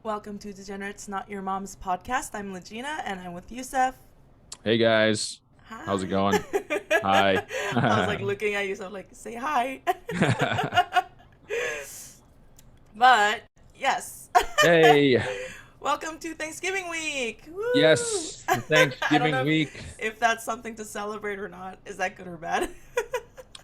Welcome to Degenerates Not Your Mom's podcast. I'm Legina and I'm with Youssef. Hey guys, how's it Hi. going? Hi. I was like looking at Youssef like, say hi. But yes. Hey, Welcome to Thanksgiving week. Woo! yes, I don't Thanksgiving know week. if that's something to celebrate or not. Is that good or bad?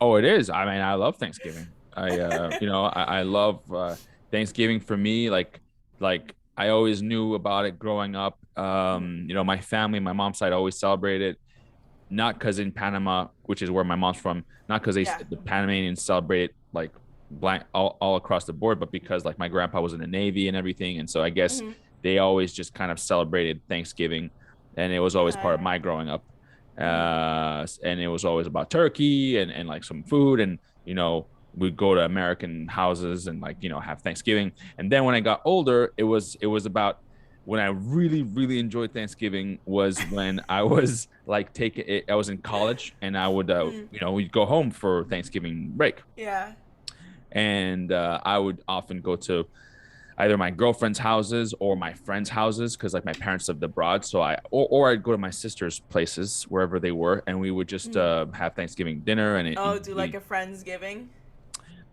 Oh, it is. I mean, I love Thanksgiving. I love Thanksgiving for me. Like I always knew about it growing up. My family, my mom's side always celebrated. Not because in Panama, which is where my mom's from, not because Yeah. the Panamanians celebrate like blank all across the board, but because like my grandpa was in the Navy and everything. And so I guess Hmm. they always just kind of celebrated Thanksgiving. And it was always part of Okay. my growing up. Hmm. And it was always about turkey and like some food. And, we'd go to American houses and like, have Thanksgiving. And then when I got older, it was about when I really, really enjoyed Thanksgiving was when I was like taking it, I was in college and I would, Hmm. we'd go home for Thanksgiving break. Yeah. And I would often go to either my girlfriend's houses or my friends' houses because like my parents lived abroad. So or I'd go to my sister's places wherever they were, and we would just Hmm. have Thanksgiving dinner. And Oh, do like a Friendsgiving?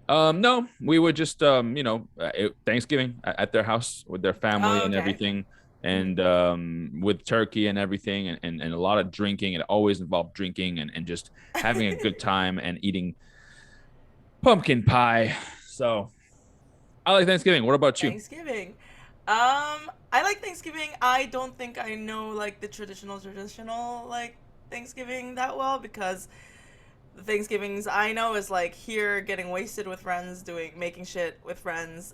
no, we would just Thanksgiving at their house with their family Oh, and okay. everything, Hmm. and with turkey and everything, and a lot of drinking. It always involved drinking and just having a good time and eating pumpkin pie. So I like Thanksgiving. What about you? Thanksgiving. I like Thanksgiving. I don't think I know like the traditional like Thanksgiving that well because the Thanksgivings I know is like here getting wasted with friends, doing making shit with friends,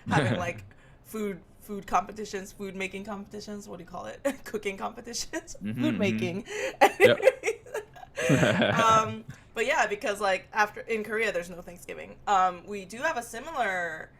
having like food competitions, food making competitions. What do you call it? Cooking competitions, food Mm-hmm. making. Yep. um, but yeah, because like after in Korea, there's no Thanksgiving. We do have a similar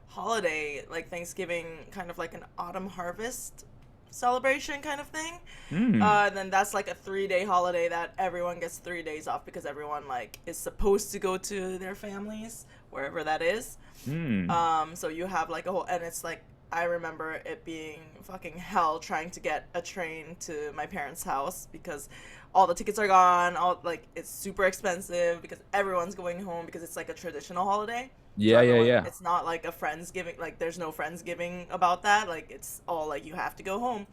holiday, like Thanksgiving, kind of like an autumn harvest celebration kind of thing. Mm. Then that's like a 3 day holiday that everyone gets 3 days off because everyone like is supposed to go to their families wherever that is. Mm. So you have like a whole, and it's like I remember it being fucking hell trying to get a train to my parents' house because all the tickets are gone. All like it's super expensive because everyone's going home because it's like a traditional holiday. So Yeah, yeah, everyone, yeah. it's not like a friendsgiving. Like there's no friendsgiving about that. Like it's all like you have to go home.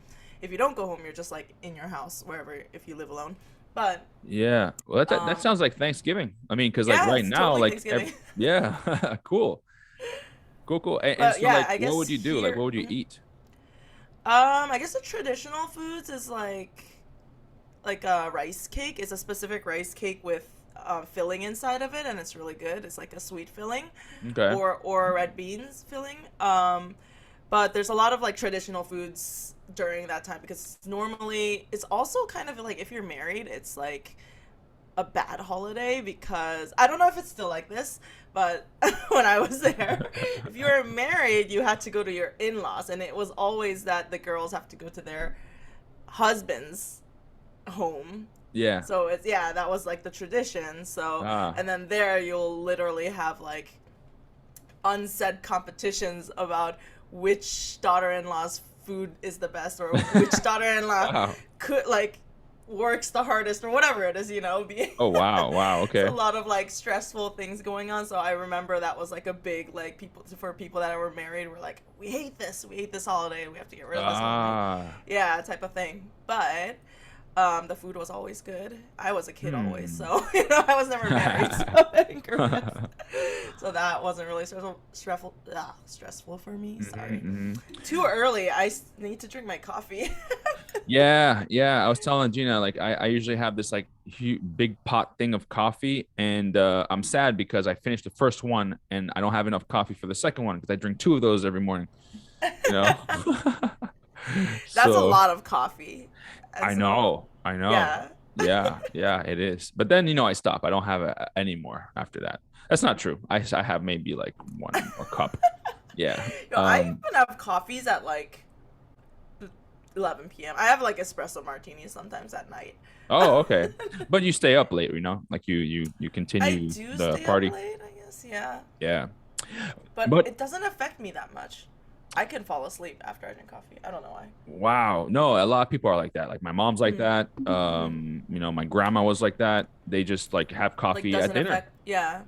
If you don't go home, you're just like in your house wherever if you live alone. But Yeah. Well, that um, sounds like Thanksgiving. I mean, because like yeah, right it's now, totally like, Thanksgiving. yeah, cool, cool, cool. And But so, yeah, like, I what guess would you do? Like, here. what would you Mhm. eat? I guess the traditional foods is like a rice cake. It's a specific rice cake with filling inside of it, and it's really good. It's like a sweet filling, Okay. or red beans filling. But there's a lot of like traditional foods during that time because normally it's also kind of like if you're married, it's like a bad holiday because I don't know if it's still like this, but when I was there, if you were married, you had to go to your in-laws, and it was always that the girls have to go to their husband's home. Yeah. So it's yeah, that was like the tradition. So Ah. and then there you'll literally have like unsaid competitions about which daughter-in-law's food is the best or which daughter-in-law Wow. could like works the hardest or whatever it is, being Oh, wow. Wow. it's a Okay. lot of like stressful things going on. So I remember that was like a big like people that were married were like, we hate this holiday, we have to get rid of this holiday, Ah. yeah, type of thing. But the food was always good. I was a kid always, Hmm. so I was never married, so in Korea. So that wasn't really stressful for me. Hmm. Sorry. Hmm. Too early. Need to drink my coffee. Yeah, yeah. I was telling Gina, like, I usually have this like big pot thing of coffee, and I'm sad because I finished the first one and I don't have enough coffee for the second one because I drink two of those every morning, you know? That's a So lot of coffee, and I so know, I know. yeah. Yeah, yeah, it is. But then, I stop. I don't have any more after that. That's not true. I have maybe like one more cup. Yeah. I even have coffees at like 11 p.m. I have like espresso martinis sometimes at night. Oh, okay. But you stay up late. Like you I continue do the stay up party. late, I guess, yeah, Yeah. but But it doesn't affect me that much. I can fall asleep after I drink coffee. I don't know why. Wow. No, a lot of people are like that. Like my mom's like Mm. that. Mm. My grandma was like that. They just like have Like coffee at doesn't dinner. affect. Yeah.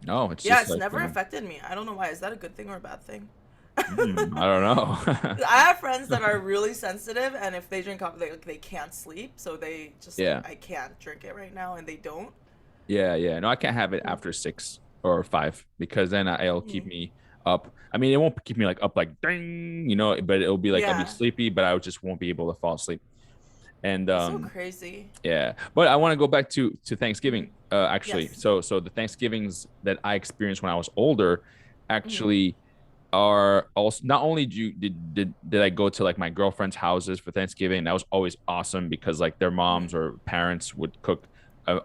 No, it's Yeah, just it's like, never affected me. I don't know why. Is that a good thing or a bad thing? I don't know. I have friends that are really sensitive, and if they drink coffee, they can't sleep. So they just like, Yeah. I can't drink it right now, and they don't. Yeah, yeah. No, I can't have it Mm. after 6 or 5 because then it'll keep Mm. me up. I mean, it won't keep me like up like ding, but it'll be like I'll be Yeah, sleepy, but I just won't be able to fall asleep. And that's so crazy. yeah. But I want to go back to Mm. Thanksgiving actually. Yes. So the Thanksgivings that I experienced when I was older Mm. actually are also not only did I go to like my girlfriend's houses for Thanksgiving. That was always awesome because like their Mm. moms or parents would cook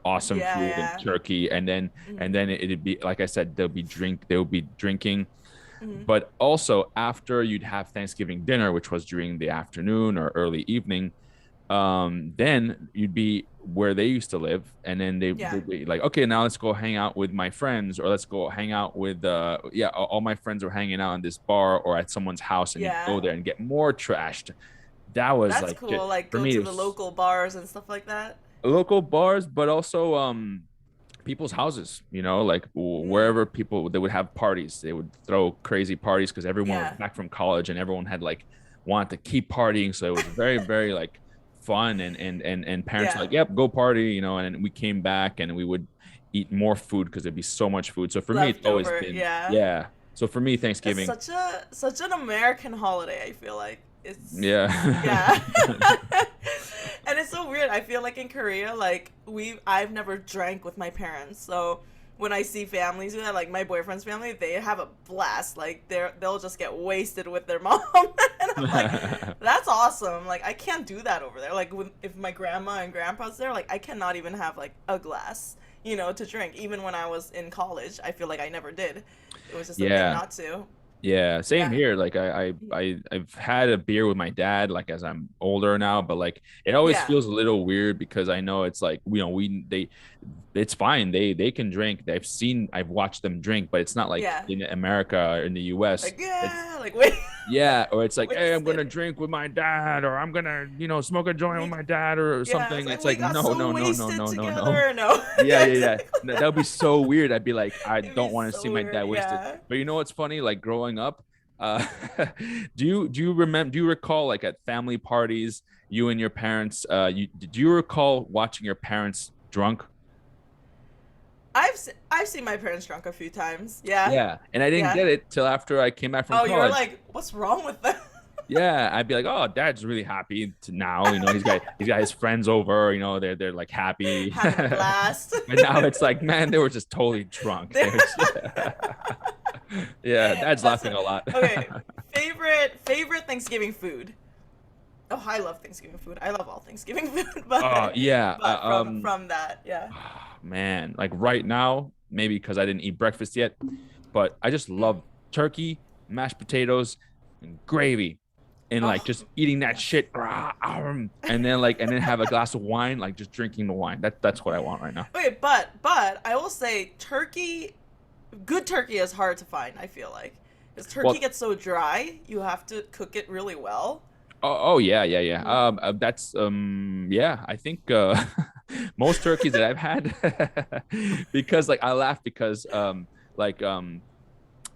awesome Yeah, food and yeah. turkey, and then Mm. it'd be like I said, they'll be drinking. Mm. But also after you'd have Thanksgiving dinner, which was during the afternoon or early evening, then you'd be where they used to live, and then Yeah. they'd be like, okay, now let's go hang out with my friends, or let's go hang out with yeah, all my friends were hanging out in this bar or at someone's house, and you go Yeah. there and get more trashed. That was That's like cool. Like for go me, it to the was local bars and stuff like that. local bars, but also people's houses, like Mm. wherever people they would have parties, they would throw crazy parties because everyone was Yeah. back from college and everyone had like wanted to keep partying, so it was very very like fun, and parents were Yeah. like, yep, go party, and we came back and we would eat more food because there'd be so much food. So for me it's always Leftover. been, Yeah. yeah, so for me It's Thanksgiving, such an American holiday, I feel like. yeah. Yeah. And it's so weird. I feel like in Korea, like I've never drank with my parents. So when I see families do that, like my boyfriend's family, they have a blast. Like they'll just get wasted with their mom. And I'm like, that's awesome. Like I can't do that over there. Like if my grandma and grandpa's there, like I cannot even have like a glass, to drink. Even when I was in college, I feel like I never did. It was just a thing Yeah. not to. Yeah, same Yeah. here. Like I've had a beer with my dad like as I'm older now, but like it always Yeah. feels a little weird because I know it's like, it's fine. They can drink. I've watched them drink, but it's not like Yeah. in America or in the US. Like, It's yeah, like, wait, yeah, or it's like, hey, I'm gonna wasted. drink with my dad, or I'm gonna, smoke a joint with We, my dad or yeah, it's something. like, It's we like, got no, so no, no, no, wasted no, no, no. together. No. Yeah, Yeah, yeah, yeah. exactly. That would be so weird. I'd be like, I It'd be don't want to see so my dad weird. wasted. Yeah. But you know what's funny? Like growing up, uh, do you recall like at family parties, you and your parents, do you recall watching your parents drunk? I've seen my parents drunk a few times. Yeah. Yeah, and I didn't Yeah. get it till after I came back from Oh, you're college. like, what's wrong with them? Yeah, I'd be like, "Oh, Dad's really happy to now. He's got his friends over. They're like happy." Having a blast. But now it's like, man, they were just totally drunk. They're- Yeah, Dad's That's laughing a lot. okay. Favorite Thanksgiving food. Oh, I love Thanksgiving food. I love all Thanksgiving food, Oh but yeah, from that, yeah. man, like right now, maybe because I didn't eat breakfast yet, but I just Mm. love turkey, mashed potatoes, and gravy, and like Oh, just eating that yes. shit, and then have a glass of wine, like just drinking the wine. That's what I want right now. Okay, but I will say good turkey is hard to find, I feel like. Because turkey Well, gets so dry, you have to cook it really well. oh yeah, yeah, yeah. Mm. That's yeah. I think most turkeys that I've had, because like I laugh because like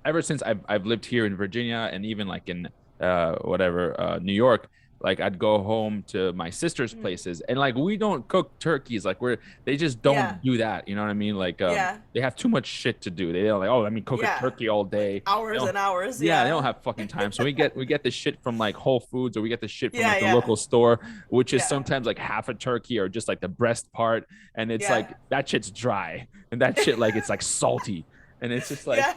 ever since I've lived here in Virginia and even like in whatever New York, like I'd go home to my sister's Mm. places and like we don't cook turkeys, like they just Yeah, don't do that, you know what I mean? Like yeah, they have too much shit to do. They don't like, oh, let me cook a yeah. turkey all Like day. They hours don't, and hours, yeah, they yeah. don't have fucking time. So we get the shit from like Whole Foods, or we get the shit from Yeah, like the yeah, local store, which is yeah, sometimes like half a turkey or just like the breast part, and it's yeah, like that shit's dry and that shit like it's like salty, and it's just like yeah.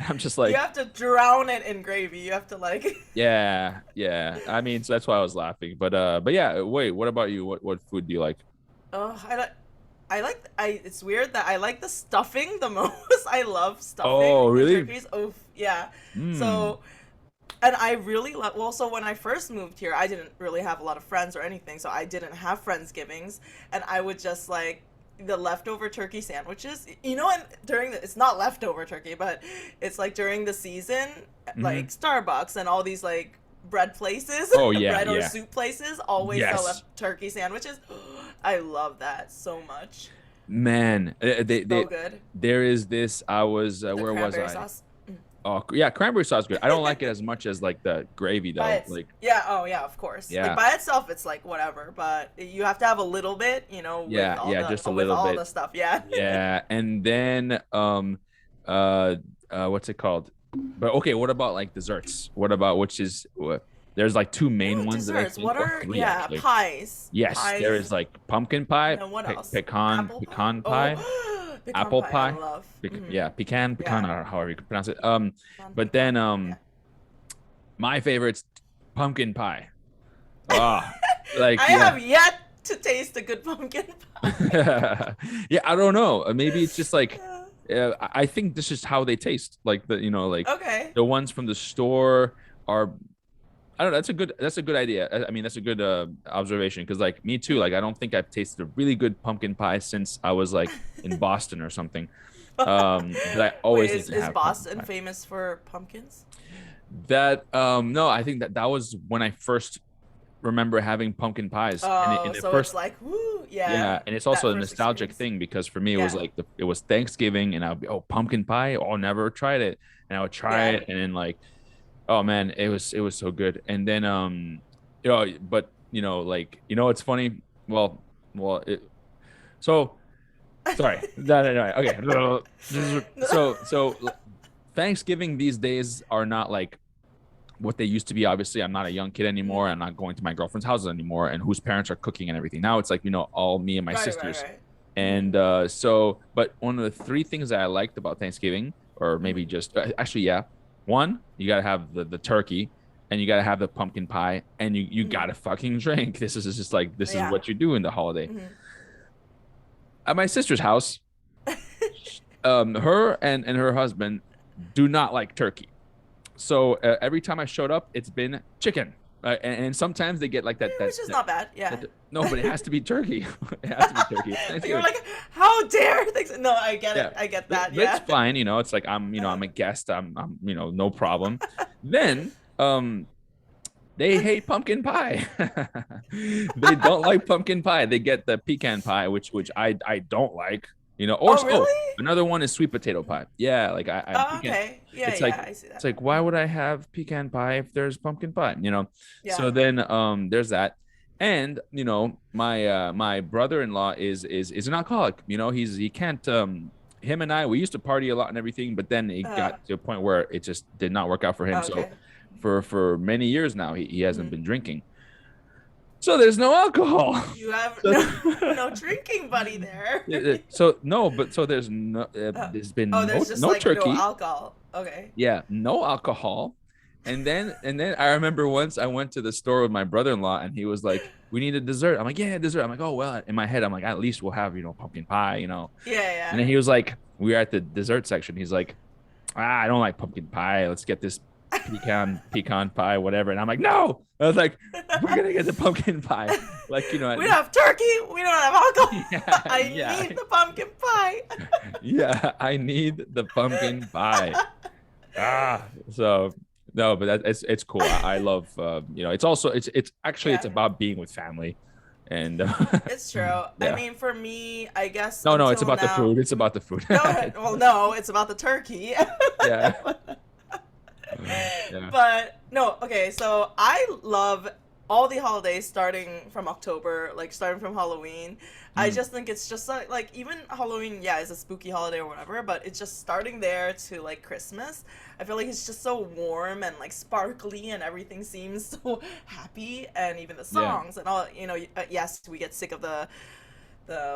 I'm just You like, have to drown it in gravy. You have to like. yeah, yeah. I mean, so that's why I was laughing. But yeah. Wait, what about you? What food do you like? Oh, I. It's weird that I like the stuffing the most. I love stuffing Oh, in really? turkeys. Oh, yeah. Hmm. So, and I really love. Well, so when I first moved here, I didn't really have a lot of friends or anything, so I didn't have friendsgivings, and I would just like the leftover turkey sandwiches. You know, and during the, it's not leftover turkey, but it's like during the season, like Starbucks and all these like bread places, Oh yeah, bread or yeah. soup places always sell Yes. turkey sandwiches. I love that so much. Man, So good. there is this. I was With the where was cranberry I? sauce. Oh yeah, cranberry sauce is good. I don't like it as much as like the gravy By though. its Like yeah, oh yeah, of course. Like yeah, by itself, it's like whatever, but you have to have a little bit, you know, yeah, yeah, just a with little all bit. the stuff. Yeah. Yeah, and then uh what's it called? But okay, what about like desserts? What about which is there's like two main Ooh, ones that I desserts. think, What or are three yeah actually. pies? Yes, there is Pies, like pumpkin and pie, then what else? Apple pie. pecan pie, Oh, pecan apple pie. I pie, love. Hmm. yeah, pecan, Yeah, or however you pronounce it. But pecan. then Yeah. my favorite's pumpkin pie. Ah, like I yeah. have yet to taste a good pumpkin pie. Yeah, I don't know. Maybe it's just like I think this is how they taste. Like the like Okay. the ones from the store are. I don't know. That's a good idea. I mean, that's a good observation because like me too. Like I don't think I've tasted a really good pumpkin pie since I was like in Boston or something. But I Wait, always need to is have pumpkin Boston pie. famous for pumpkins? That no, I think that was when I first remember having pumpkin pies, and Oh, in the so it's first. like woo, yeah, Yeah, and it's that also a first nostalgic experience. thing because for me it was Yeah, like it was Thanksgiving and I'd be pumpkin pie. Oh, never tried it, and I would try yeah. it and then like oh man, it was so good. And then but like it's funny. Well so sorry no okay so Thanksgiving these days are not like what they used to be. Obviously, I'm not a young kid Mhm. anymore. I'm not going to my girlfriend's houses anymore, and whose parents are cooking and everything. Now it's like all me and my Right, right, sisters. right. And Hmm. but one of the three things that I liked about Thanksgiving, or maybe Hmm. just actually, yeah, one, you gotta have the turkey, and you gotta have the pumpkin pie, and you Hmm. gotta fucking drink. This is just like this is Yeah. what you do in the holiday. Hmm. At my sister's house, her and her husband do not like turkey. So every time I showed up, it's been chicken. And sometimes they get like Which is not bad. Yeah. no, but it has to be turkey. It has to be turkey. It's You're Thanksgiving. like, how dare things? No, I get it. Yeah, I get but, that. but it's Yeah. fine. It's like I'm a guest. I'm no problem. Then they hate pumpkin pie. They don't like pumpkin pie. They get the pecan pie, which I don't like. Or Oh, really? another one is sweet potato pie. Yeah, like I Oh, pecan. okay. Yeah, It's like yeah. I see it's that. like why would I have pecan pie if there's pumpkin pie? Yeah. So then there's that. And my brother-in-law is an alcoholic. He can't him and I, we used to party a lot and everything, but then it Uh, got to a point where it just did not work out for him. So okay. for many years now, he hasn't Hmm. been drinking. So there's no alcohol. You have So, no drinking buddy there. so no, but so Uh, there's been oh, there's just no like no turkey. alcohol. Okay. Yeah, no alcohol. And then I remember once I went to the store with my brother-in-law and he was like, "We need a dessert." I'm like, "Yeah, dessert." I'm like, "Oh well." In my head, I'm like, "At least we'll have pumpkin pie." Yeah, And yeah. then he was like, we were at the dessert section. He's like, I don't like pumpkin pie. Let's get this pecan pie, whatever. And I'm like, no. I was like, we're gonna get the pumpkin pie. Like, We don't have turkey. We don't have alcohol. yeah, I yeah, need the pumpkin pie. yeah. I need the pumpkin pie. So no, but it's cool. I love it's also it's actually it's Yeah, about being with family, and it's true. I yeah. mean, for me, I guess No, it's until about the now. food. It's about the food. No, well, no, it's about the turkey. Yeah, yeah. But no, okay, so I love all the holidays starting from October, like starting from Halloween. I Mm, just think it's just like even Halloween, yeah, is a spooky holiday or whatever, but it's just starting there to like Christmas. I feel like it's just so warm and like sparkly and everything seems so happy and even the yeah. songs and all, yes, we get sick of the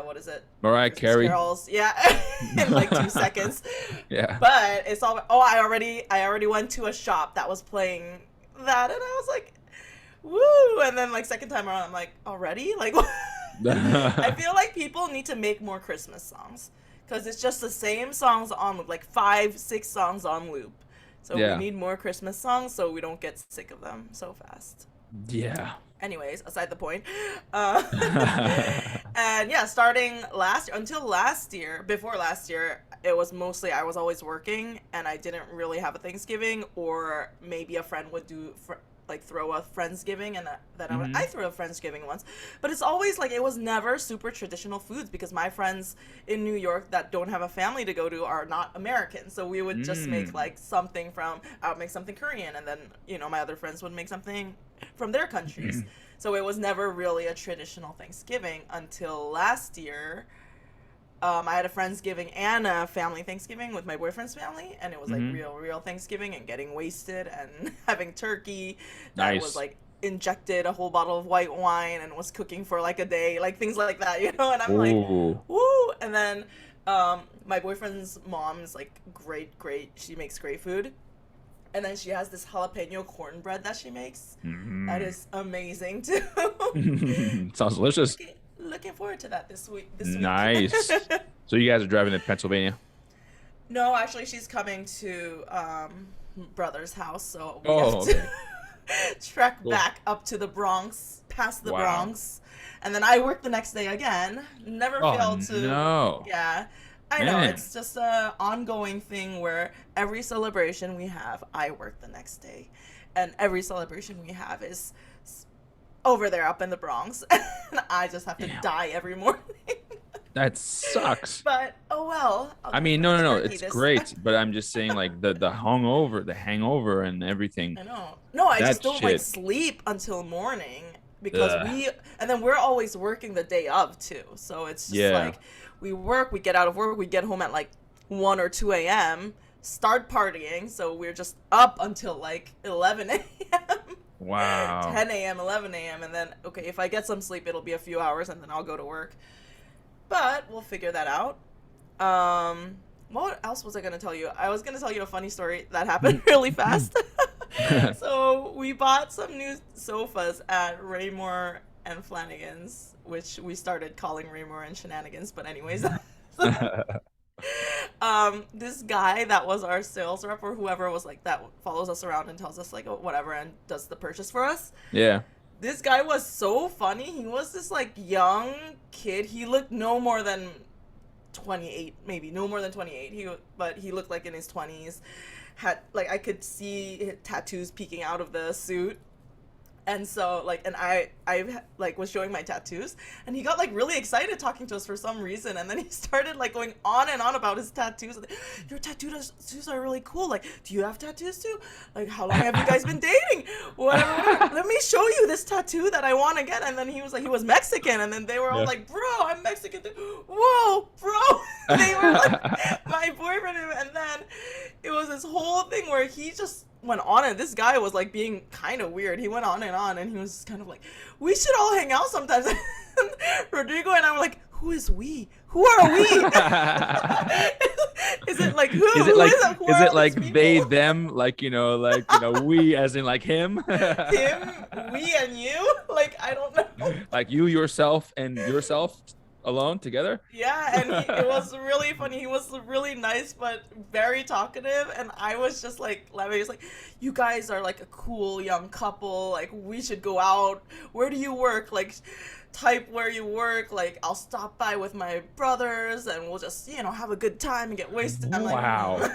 what is it? Mariah Christmas Carey. carols. Yeah. In like 2 seconds. Yeah. But it's all oh I already went to a shop that was playing that and I was like, woo, and then like second time around I'm like, already? Like I feel like people need to make more Christmas songs because it's just the same songs on loop, like 5, 6 songs on loop. So we Yeah. need more Christmas songs so we don't get sick of them so fast. Yeah. Anyways, aside the point. Uh, And yeah, starting until last year, before last year, it was mostly I was always working and I didn't really have a Thanksgiving, or maybe a friend would like throw a Friendsgiving, and then I Hmm. threw a Friendsgiving once. But it's always like it was never super traditional foods because my friends in New York that don't have a family to go to are not American. So we would just make Mm. like something from, I would make something Korean, and then, my other friends would make something from their countries. So it was never really a traditional Thanksgiving until last year. I had a Friendsgiving and a family Thanksgiving with my boyfriend's family, and it was like Hmm. real Thanksgiving and getting wasted and having turkey that was Nice. like injected a whole bottle of white wine and was cooking for like a day, like things like that, And I'm like, Ooh. woo! And then my boyfriend's mom is like great. She makes great food, and then she has this jalapeno cornbread that she makes. That Mm. is amazing too. Sounds delicious. Looking forward to that this week. This week. Nice. So you guys are driving to Pennsylvania? No, actually, she's coming to brother's house, so we have Oh, to okay. trek Cool. back up to the Bronx, past the Wow. Bronx, and then I work the next day again. Never Oh fail to, no. yeah. I know Man. it's just a ongoing thing where every celebration we have, I work the next day, and every celebration we have is over there up in the Bronx, and I just have to Damn. die every morning. That sucks. But oh well, I'll I go mean, for the no. turkey It's this time. great, but I'm just saying like the hangover and everything. I know. No, I just That don't like shit. sleep until morning because Ugh. and then we're always working the day of too. So it's just Yeah. like we work, we get out of work, we get home at like 1 or 2 a.m., start partying. So we're just up until like 11 a.m., Wow. 10 a.m., 11 a.m. And then, okay, if I get some sleep, it'll be a few hours and then I'll go to work. But we'll figure that out. What else was I gonna tell you? I was gonna tell you a funny story that happened really fast. So we bought some new sofas at Raymore and Flanagan's, which we started calling Raymore and Shenanigans. But anyways, this guy that was our sales rep or whoever was like that follows us around and tells us like whatever and does the purchase for us. Yeah. This guy was so funny. He was this like young kid. He looked no more than 28, maybe no more than 28. But he looked like in his 20s. Had like I could see tattoos peeking out of the suit. And so like, and I like was showing my tattoos, and he got like really excited talking to us for some reason, and then he started like going on and on about his tattoos. Your tattoos are really cool. Like, do you have tattoos too? Like, how long have you guys been dating? Whatever. Let me show you this tattoo that I want to get. And then he was like, he was Mexican, and then they were all Yeah. like, bro, I'm Mexican too. Whoa, bro. They were like my boyfriend, and then it was this whole thing where he just went on, and this guy was like being kind of weird. He went on, and he was just kind of like, we should all hang out sometimes. Rodrigo and I were like, who is we? Who are we? Is it like who? Is it Who like is it? Who is are it all these like they people? them like we as in like him? Him, we, and you? Like, I don't know. Like you yourself and yourself alone together? Yeah, and it was really funny. He was really nice, but very talkative. And I was just like, laughing. He was like, you guys are like a cool young couple. Like, we should go out. Where do you work? Like, type where you work. Like, I'll stop by with my brothers and we'll just, have a good time and get wasted. I'm like, Wow.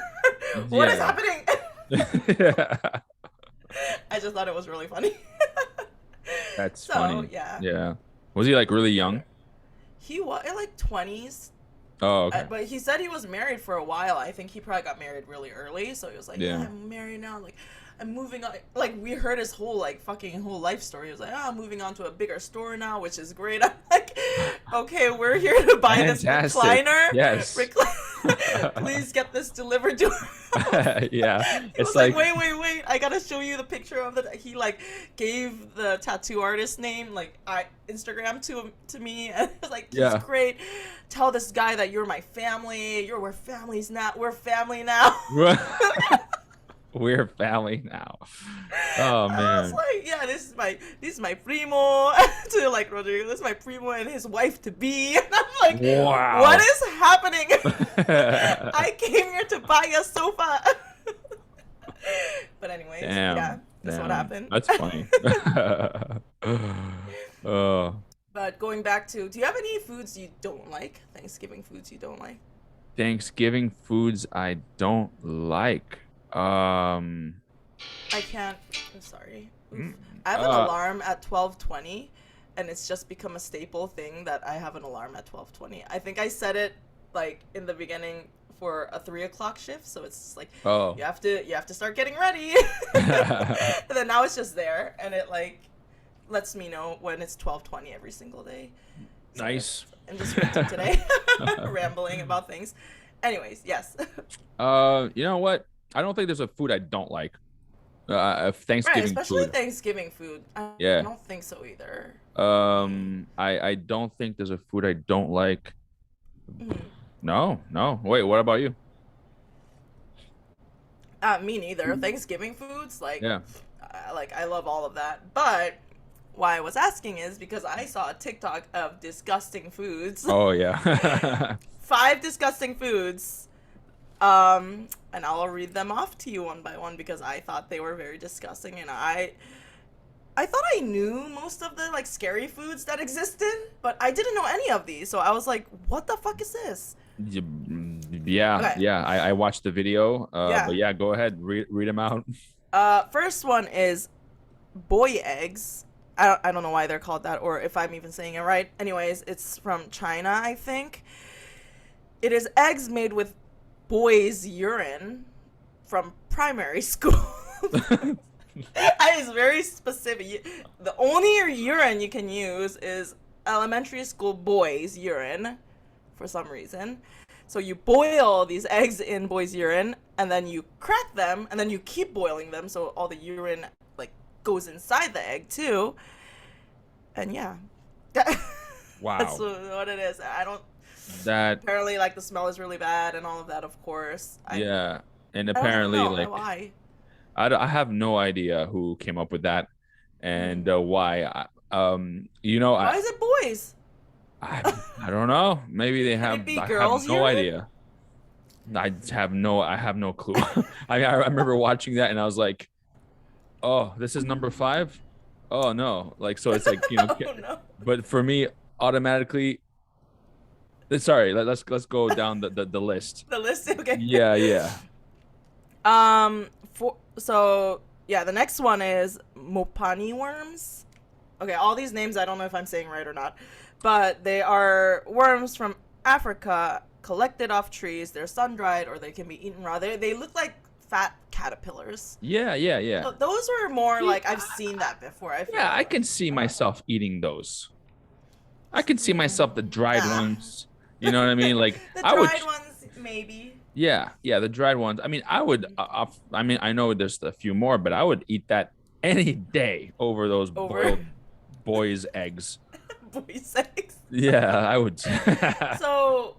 what is Yeah. happening? I just thought it was really funny. That's So, funny. yeah. Yeah. Was he like really young? He was in like 20s. Oh, okay. But he said he was married for a while. I think he probably got married really early. So he was like, yeah, Yeah. I'm married now. Like, I'm moving on. Like, we heard his whole, like, fucking whole life story. He was like, oh, I'm moving on to a bigger store now, which is great. I'm like, okay, we're here to buy this Fantastic. recliner. Yes. Please get this delivered to our house. Yeah. He It's was like, like wait, I gotta show you the picture of it. He like gave the tattoo artist name, like I Instagram to me, and it was like, he's Yeah. great. Tell this guy that you're my family. We're families now. We're family now. we're family now. Oh I was man. like, yeah, this is my primo to like Rodrigo. This is my primo and his wife to be. And I'm like, Wow. what is happening? I came here to buy a sofa. But anyways, Damn. yeah, that's what Damn. happened. That's funny. Oh. But But going back to, do you have any foods you don't like? Thanksgiving foods you don't like? Thanksgiving foods I don't like. Um, I can't. I'm sorry. Oof. mm, I have an uh, alarm at 12:20, and it's just become a staple thing that I have an alarm at 12:20. I think I set it like in the beginning for a 3 o'clock shift, so it's like oh, you have to start getting ready. And then now it's just there, and it like lets me know when it's 12:20 every single day. Sorry, nice. I'm just ranting today, rambling about things. Anyways, yes. You know what? I don't think there's a food I don't like. Right, Thanksgiving especially food. Thanksgiving food. I Yeah. don't think so either. I don't think there's a food I don't like. Mhm. No, no. Wait, what about you? Me neither. Thanksgiving foods, Yeah. like I love all of that. But why I was asking is because I saw a TikTok of disgusting foods, Oh yeah. 5 disgusting foods, and I'll read them off to you one by one because I thought they were very disgusting, and I thought I knew most of the like scary foods that existed, but I didn't know any of these. So I was like, what the fuck is this? Yeah, Okay, yeah. I watched the video. But yeah. yeah, go ahead, read them out. First one is boy eggs. I don't know why they're called that or if I'm even saying it right. Anyways, it's from China, I think. It is eggs made with boys' urine from primary school. It's very specific. The only urine you can use is elementary school boys' urine for some reason. So you boil these eggs in boys' urine and then you crack them and then you keep boiling them so all the urine like goes inside the egg too. And yeah. That's Wow. what it is. I don't That apparently like the smell is really bad and all of that of course. yeah. And I don't even apparently know like why. I have no idea who came up with that and Mm. why. You know, Why is it boys? I I don't know. Maybe they Can have. it be I have girls' no urine? idea. I have no clue. I remember watching that and I was like, oh, this is number five. Oh no, like so it's like Oh no. but for me, automatically. Sorry, let's go down the list. The list, okay. Yeah, yeah. For so yeah, the next one is Mopani worms. Okay, all these names I don't know if I'm saying right or not, but they are worms from Africa collected off trees. They're sun dried or they can be eaten raw. They look like fat caterpillars. Yeah, yeah, yeah. So those were more See, like I've seen that before. I feel yeah, I like. can see myself eating those. I can see myself the dried Ah. ones. You know what I mean? Like The I would, dried ones, maybe. yeah, yeah, the dried ones. I mean, I would. I mean, I know there's a few more, but I would eat that any day over those Over boiled boys' eggs. boy sex. Yeah, I would. So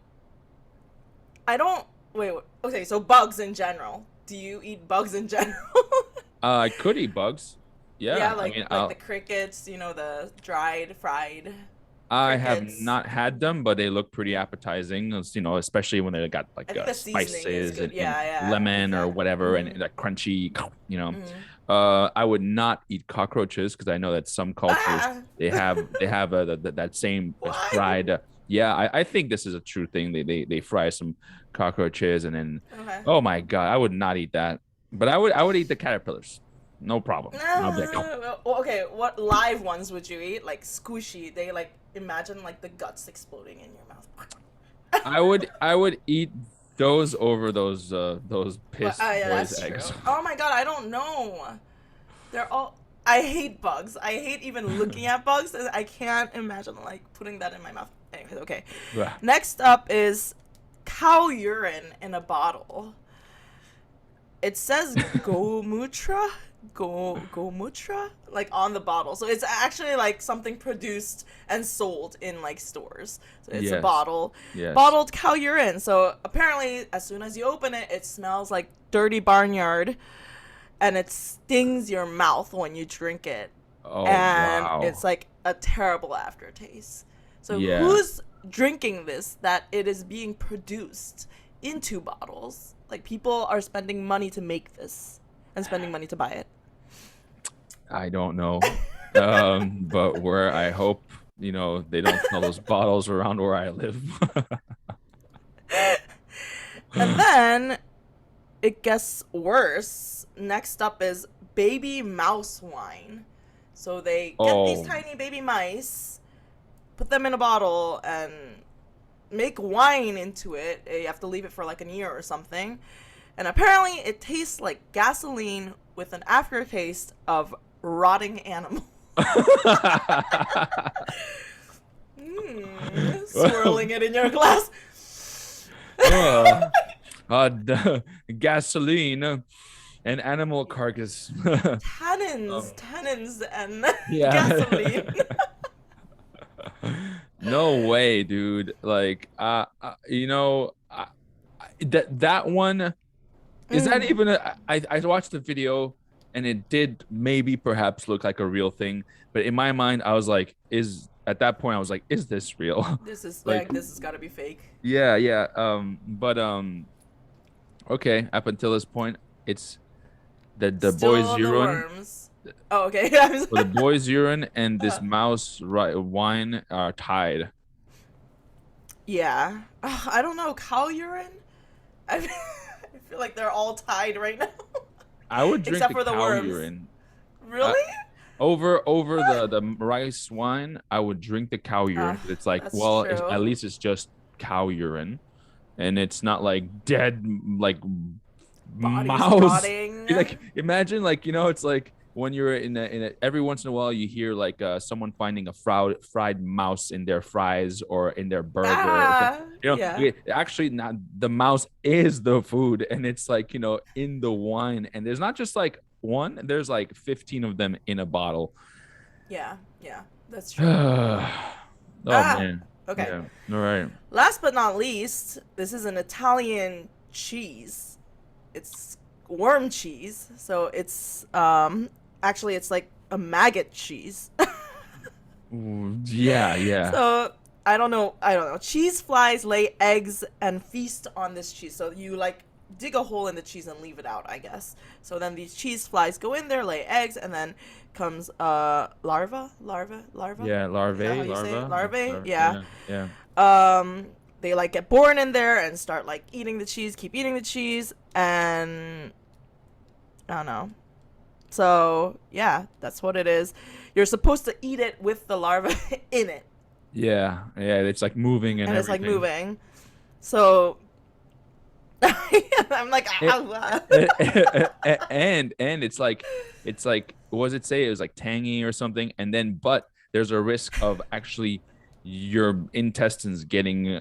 I don't wait. Okay, so bugs in general. Do you eat bugs in general? I could eat bugs. Yeah, Yeah, I mean, like the crickets. The dried, fried I have crickets. not had them, but they look pretty appetizing. Especially when they got I like think the seasoning is spices good. and Yeah, yeah, lemon or exactly. whatever, and that crunchy. You know, Mm-hmm. I would not eat cockroaches because I know that some cultures Ah, they have that same why? fried. Yeah, I think this is a true thing. They fry some cockroaches and then, Okay. oh my God, I would not eat that. But I would eat the caterpillars, no problem. I'll be like, "Oh." Well, okay, what live ones would you eat? Like squishy. They like imagine like the guts exploding in your mouth. I would eat those over those But piss yeah, boys that's true. eggs. Oh my god, I don't know. They're all. I hate bugs. I hate even looking at bugs. And I can't imagine like putting that in my mouth. Anyways, okay. Ugh. Next up is cow urine in a bottle. It says gomutra, gomutra, like on the bottle. So it's actually like something produced and sold in like stores. So it's a Yes, bottle, yes. bottled cow urine. So apparently, as soon as you open it, it smells like dirty barnyard, and it stings your mouth when you drink it, Oh and it's wow. like a terrible aftertaste. So Yeah. who's drinking this that it is being produced into bottles? Like people are spending money to make this and spending money to buy it. I don't know. But where I hope you know, they don't sell those bottles around where I live. And then it gets worse. Next up is baby mouse wine. So they get these Oh, tiny baby mice, put them in a bottle, and make wine into it. You have to leave it for like a year or something. And apparently it tastes like gasoline with an aftertaste of rotting animal. Swirling it in your glass. uh, gasoline and animal carcass. Tannins, and Yeah. gasoline. No way, dude. Like, you know, that one is that even I watched the video and it did maybe perhaps look like a real thing, but in my mind, I was like, is at that point I was like, is this real? This is Like, like this has got to be fake. yeah, yeah. But okay, up until this point, it's the boy's Still the urine. worms. Oh, okay. So the boy's urine and this mouse wine are tied. Yeah. I don't know. Cow urine? I feel like they're all tied right now. I would drink Except the for the cow worms. urine. Really? Over the rice wine, I would drink the cow urine. It's like, That's well, true. at least it's just cow urine, and it's not like dead like Bodies mouse. rotting. Like imagine like you know it's like when you're in a every once in a while you hear like someone finding a fried mouse in their fries or in their burger. You know, Yeah. actually not the mouse is the food, and it's like you know in the wine, and there's not just like one, there's like 15 of them in a bottle. Yeah. Yeah. That's true. Oh man. Okay. Yeah. All right. Last but not least, this is an Italian cheese. It's worm cheese. So it's actually it's like a maggot cheese. Ooh, yeah, yeah. So I don't know. Cheese flies lay eggs and feast on this cheese. So you like dig a hole in the cheese and leave it out, I guess. So then these cheese flies go in there, lay eggs, and then comes larva. Yeah, larvae, Is that how you say it? Larvae. larva, Yeah. yeah. They like get born in there and start like eating the cheese, keep eating the cheese, and I don't know. So yeah, that's what it is. You're supposed to eat it with the larva in it, Yeah, yeah, it's like moving and it's like everything. moving. So I'm like, And it's like what does it say? It was like tangy or something, and then but there's a risk of actually your intestines getting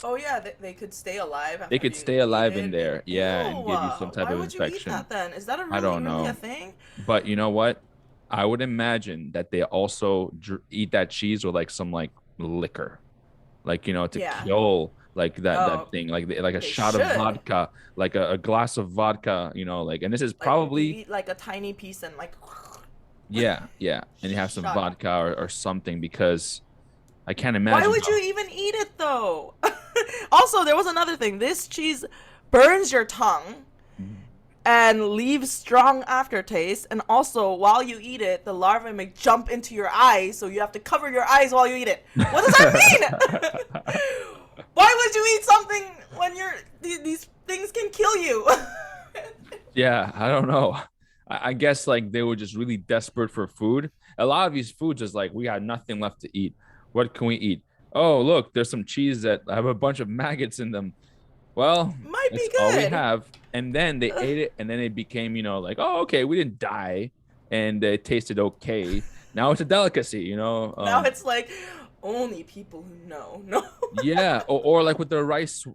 oh yeah, they could stay alive they after could you stay eat alive in it. there, yeah, and Ew, give you some type why of would you eat infection. that then? Is that a I don't really a know. thing? But you know what? I would imagine that they also eat that cheese with like some like liquor, like you know, to Yeah. kill like that Oh, thing, like a they shot of should. vodka, like a glass of vodka, you know, like, and this is Like you probably eat like a tiny piece and like yeah, yeah, and you have some shot. vodka or something because I can't Why imagine. would you even eat it though? Also, there was another thing. This cheese burns your tongue and leaves strong aftertaste. And also, while you eat it, the larvae may jump into your eyes, so you have to cover your eyes while you eat it. What does that mean? Why would you eat something when these things can kill you? Yeah, I don't know. I guess like they were just really desperate for food. A lot of these foods is like we had nothing left to eat. What can we eat? Oh, look, there's some cheese that have a bunch of maggots in them. Well, Might that's be all we good. have. And then they ate it, and then it became, you know, like, oh, okay, we didn't die, and it tasted okay. Now it's a delicacy, you know. Now it's like only people who know. No. Yeah, or like with the rice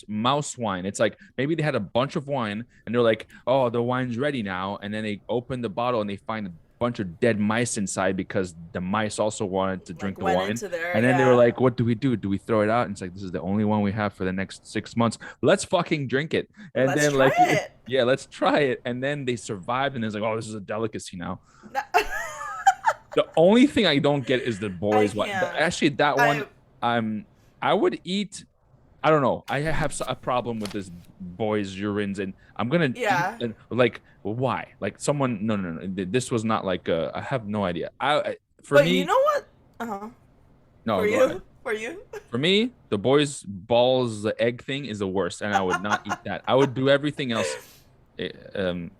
mouse wine. It's like maybe they had a bunch of wine, and they're like, oh, the wine's ready now, and then they open the bottle and they find a bunch of dead mice inside because the mice also wanted to drink Like, the went wine. into there, And then they yeah. were like, what do we do? Do we throw it out? And it's like, this is the only one we have for the next 6 months. Let's fucking drink it. And Let's then try like, it. yeah, let's try it. And then they survived, and it's like, oh, this is a delicacy now. The only thing I don't get is the boys one. can't. Actually, that one, I would eat. I don't know. I have a problem with this boys' urines, and I'm gonna Yeah. eat, like why? Like someone? No. This was not like I have no idea. for But you me, know what? Uh-huh. no, For go ahead. you? For you? For me, the boys balls the egg thing is the worst, and I would not eat that. I would do everything else. eh, Um,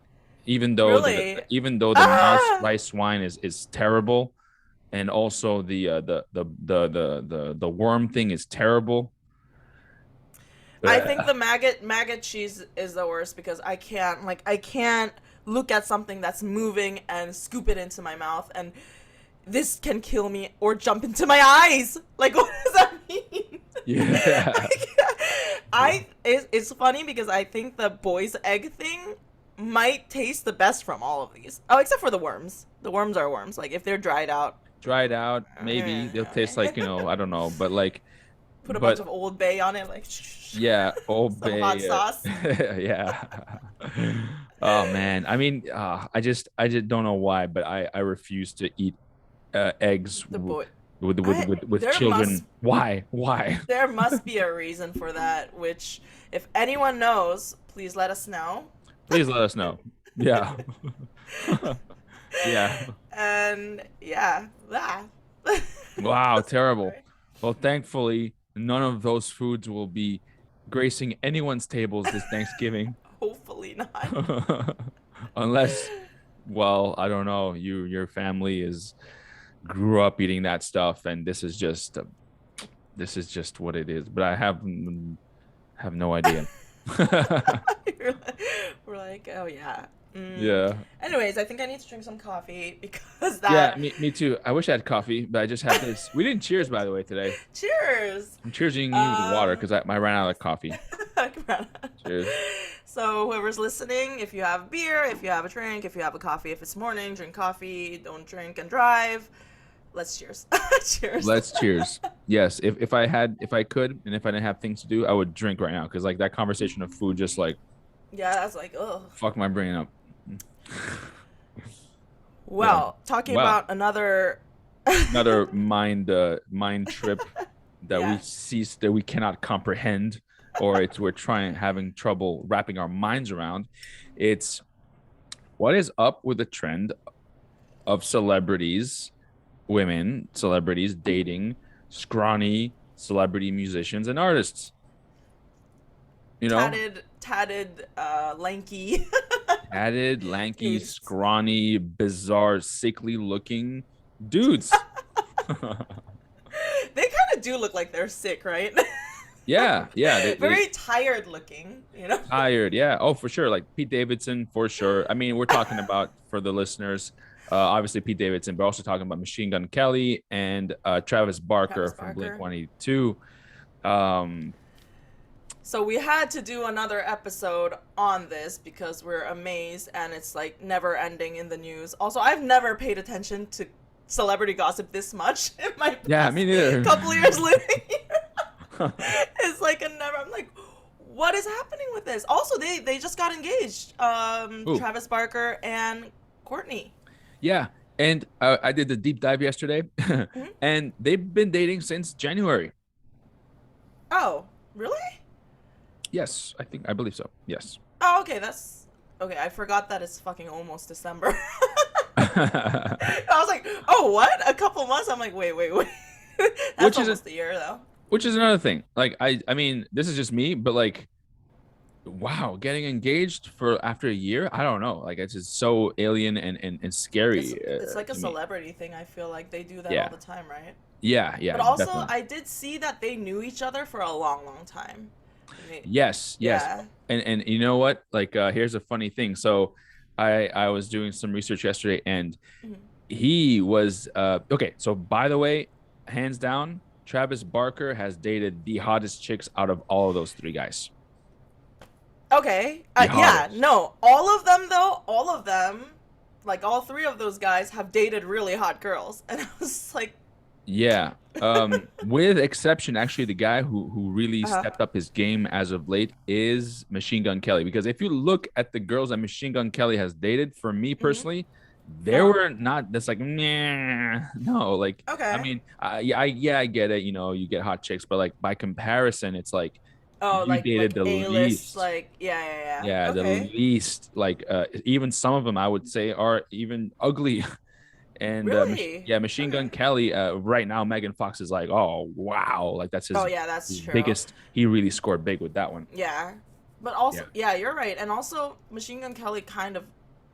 Really? even though the mouse Ah! rice wine is terrible, and also the worm thing is terrible. I think Ugh. the maggot cheese is the worst because I can't look at something that's moving and scoop it into my mouth, and this can kill me or jump into my eyes. Like, what does that mean? Yeah. Like, it's funny because I think the boy's egg thing might taste the best from all of these. Oh, except for the worms. The worms are worms. Like if they're dried out, Dried out, maybe they'll taste like, I don't know, but like, put a bunch but of Old Bay on it, like yeah, Old some hot Bay, sauce. yeah. Oh man, I mean, I just don't know why, but I refuse to eat eggs The boy, with there must children. Why? there must be a reason for that. Which, if anyone knows, please let us know. Please let us know. Yeah. Yeah. And yeah, that. Wow, terrible. Sorry. Well, thankfully, none of those foods will be gracing anyone's tables this Thanksgiving. Hopefully not. Unless, well, I don't know, your family is grew up eating that stuff, and this is just what it is. But I have no idea. We're like, oh yeah. Yeah. Anyways, I think I need to drink some coffee because Yeah, that. me too. I wish I had coffee, but I just had this. We didn't cheers, by the way, today. Cheers. I'm cheersing you with water because I ran out of coffee. Cheers. So whoever's listening, if you have a beer, if you have a drink, if you have a coffee, if it's morning, drink coffee. Don't drink and drive. Let's cheers. Cheers. Let's cheers. Yes, if I could, and if I didn't have things to do, I would drink right now because like that conversation of food just like Yeah, that's like, ugh. fuck my brain up. Yeah. Well, talking Wow. about another. Another mind trip that Yeah. we cannot comprehend, or we're having trouble wrapping our minds around. It's what is up with the trend of women celebrities dating scrawny celebrity musicians and artists. You know, Tatted, lanky. added, lanky, Dudes. scrawny, bizarre, sickly looking dudes. They kind of do look like they're sick, right? Yeah, yeah. Very tired looking, you know? Tired, yeah. Oh, for sure. Like Pete Davidson, for sure. I mean, we're talking about, for the listeners, obviously Pete Davidson, but also talking about Machine Gun Kelly and Travis Barker Travis from Blink Barker. 182. So we had to do another episode on this because we're amazed and it's like never ending in the news. Also, I've never paid attention to celebrity gossip this much in my Yeah, past me neither. couple years living here. It's like a never. I'm like, what is happening with this? Also, they just got engaged. Ooh. Travis Barker and Courtney. Yeah. And I did the deep dive yesterday, Mm-hmm. and they've been dating since January. Oh, really? Yes, I believe so. Yes. Oh, okay. That's okay. I forgot that it's fucking almost December. I was like, oh, what? A couple months? I'm like, wait. That's Which is almost a year, though. which is another thing. Like I mean, this is just me, but like, wow, getting engaged for after a year, I don't know. Like it's just so alien and scary It's like a to me. celebrity thing. I feel like they do that Yeah. all the time, right? Yeah, But also, definitely. I did see that they knew each other for a long, long time. Yes. Yeah. And you know what? Like here's a funny thing. So I was doing some research yesterday, and Mhm. he was okay. So by the way, hands down, Travis Barker has dated the hottest chicks out of all of those three guys. Okay. The Yeah. hottest. No. All of them, though. All of them. Like all three of those guys have dated really hot girls, and I was like, Yeah. With exception, actually, the guy who really uh-huh. stepped up his game as of late is Machine Gun Kelly. Because if you look at the girls that Machine Gun Kelly has dated, for me Mhm. personally, there were not that's like nah, no. Like Okay. I mean, I get it. You know, you get hot chicks, but like by comparison, it's like Oh, you dated like the A-list, least. like yeah. Yeah, the Okay. least. Like even some of them, I would say, are even ugly. And Really? Machine Okay. Gun Kelly. Right now, Megan Fox is like, oh wow, like that's Oh his yeah, that's his true. biggest. He really scored big with that one. Yeah. But Yeah, also, yeah, you're right. And also, Machine Gun Kelly kind of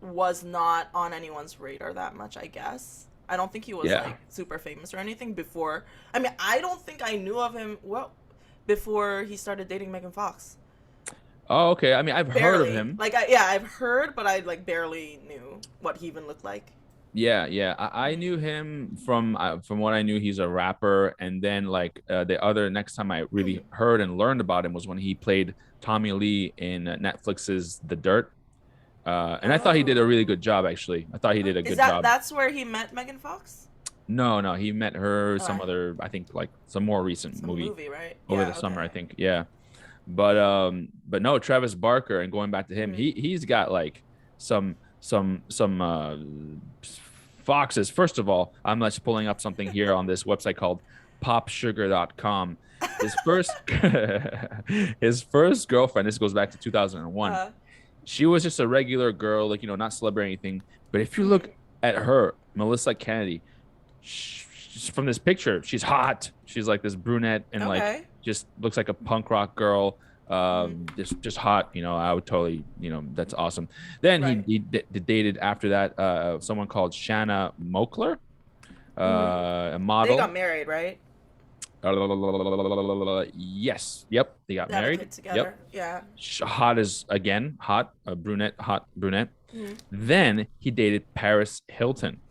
was not on anyone's radar that much, I guess. I don't think he was yeah. like super famous or anything before. I mean, I don't think I knew of him well before he started dating Megan Fox. Oh, okay. I mean, I've heard of Barely. him. Like, yeah, I've heard, but I like barely knew what he even looked like. Yeah, yeah. I Mm. knew him from what I knew. He's a rapper, and then like the other next time I really heard and learned about him was when he played Tommy Lee in Netflix's The Dirt. And I thought he did a really Oh. good job. Actually, I thought he did a Is good that job. that's where he met Megan Fox? No, no, he met her some Okay. other, I think, like some more recent Some movie movie, right? over the Yeah, summer. I okay. think, yeah. But no, Travis Barker, and going back to him, Mm. he's got like some foxes. First of all, I'm just pulling up something here on this website called popsugar.com. His first his first girlfriend, this goes back to 2001. Uh, She was just a regular girl, like, not celeb or anything. But if you look mm. at her, Melissa Kennedy, from this picture, she's hot. She's like this brunette and like Okay. just looks like a punk rock girl. Mm. Just hot. I would totally, that's awesome. Then Right. he dated after that someone called Shanna Mokler, Mm-hmm. a They model. got married, right? Yes, yep, they got They have a married. kid Yep, together. Yeah. hot as again, hot, a brunette, hot brunette. Mm. Then he dated Paris Hilton.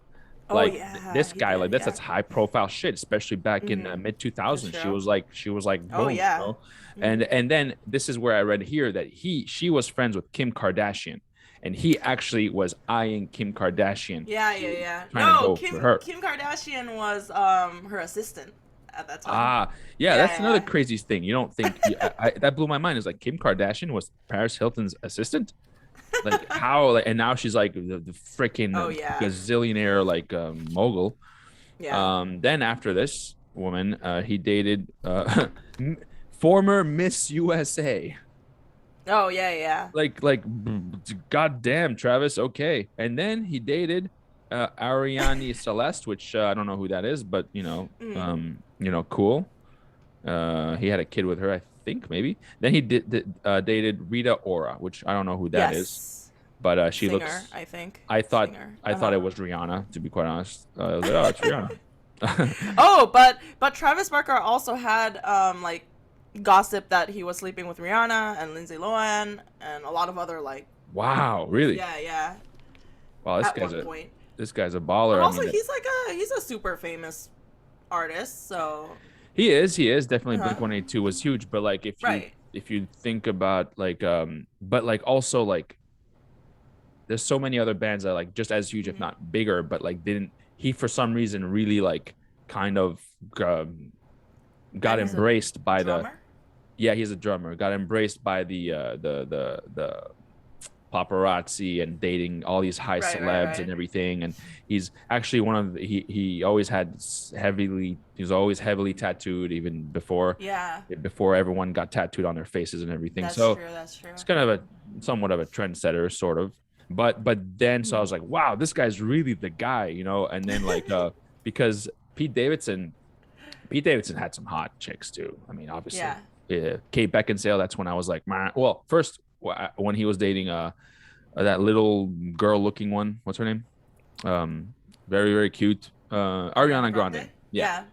Oh Like yeah, this he guy, like did. that's Yeah. high profile shit, especially back in the Mm-hmm. mid That's 2000s. true. She was like Oh boom, yeah. Mm-hmm. and then this is where I read here that she was friends with Kim Kardashian, and he actually was eyeing Kim Kardashian, Yeah, yeah, yeah. trying to No, go for her. Kim Kardashian was her assistant at that time. Ah, yeah, that's another Yeah, craziest thing. You don't think that blew my mind. Is like Kim Kardashian was Paris Hilton's assistant. Like yeah. how? Like, and now she's like the Oh freaking yeah. gazillionaire like mogul. Yeah. Then after this woman, he dated former Miss USA. Oh yeah, yeah. Like, goddamn, Travis. Okay, and then he dated Ariane Celeste, which I don't know who that is, but Mm. cool. He had a kid with her, I think maybe. Then he dated Rita Ora, which I don't know who that is, Yes. but she Singer, looks. I think. I thought Singer. I thought Uh-huh. it was Rihanna, to be quite honest. I was like, oh, it's Rihanna. Oh, but Travis Barker also had like gossip that he was sleeping with Rihanna and Lindsay Lohan and a lot of other like Wow, really? yeah, yeah, Wow, at one point. this guy's a But baller. I also mean, he's a super famous artist, so he is definitely Blink uh-huh. 182 was huge, but like Right. if you think about like but like also like there's so many other bands that like just as huge if Hmm. not bigger, but like didn't he for some reason really like kind of um, got And he's a embraced by the drummer. yeah, he's a drummer, got embraced by the paparazzi and dating all these high Right, right, celebs and right. everything. And he's actually one of the, he always he was always heavily tattooed even Yeah, before everyone got tattooed on their faces and everything. that's So true. That's true. it's kind of a somewhat of a trendsetter sort of. But then so I was Hmm. like, wow, this guy's really the guy, and then like because Pete Davidson had some hot chicks too. I mean, obviously, Yeah. yeah. Kate Beckinsale. That's when I was like, man. Well, first when he was dating that little girl looking one. What's her name? Um, very very cute. Ariana Ariana Grande. Grande. Yeah.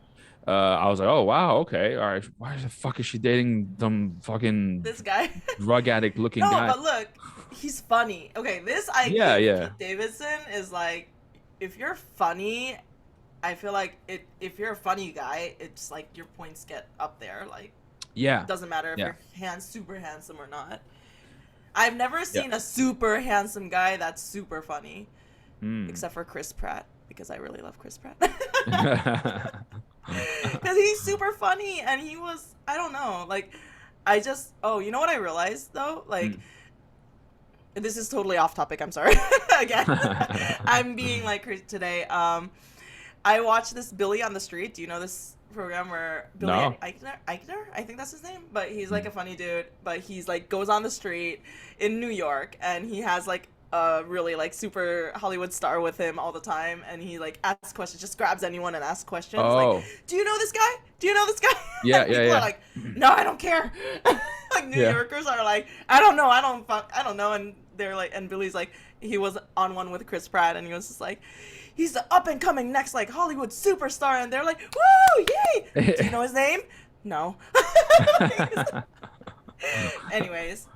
Yeah. I was like, oh wow, okay, all right. Why the fuck is she dating some fucking This guy. drug addict looking No, guy? but look, he's funny. Okay, this I Yeah, give yeah, Pete Davidson is like, if you're funny, I feel like if you're a funny guy, it's like your points get up there. Like, yeah, doesn't matter if yeah, you're super handsome or not. I've never yeah. seen a super handsome guy that's super funny, Mm. except for Chris Pratt because I really love Chris Pratt. Because he's super funny and he was, I don't know, like, I just, oh, you know what I realized though? Like, Mm. this is totally off topic, I'm sorry. Again, I'm being like crazy today. I watched this Billy on the Street. Do you know this program where Billy No. Eichner, I think that's his name, but he's like Mm. a funny dude, but he's like goes on the street in New York and he has like a really like super Hollywood star with him all the time, and he like asks questions, just grabs anyone and asks questions like, Oh, "Do you know this guy? Do you know this guy?" yeah, And yeah, people are yeah, like, "No, I don't care." Like New yeah. Yorkers are like, "I don't know, I don't know," and they're like, and Billy's like, he was on one with Chris Pratt, and he was just like, "He's the up and coming next like Hollywood superstar," and they're like, "Woo, yay!" Do you know his name? No. Anyways,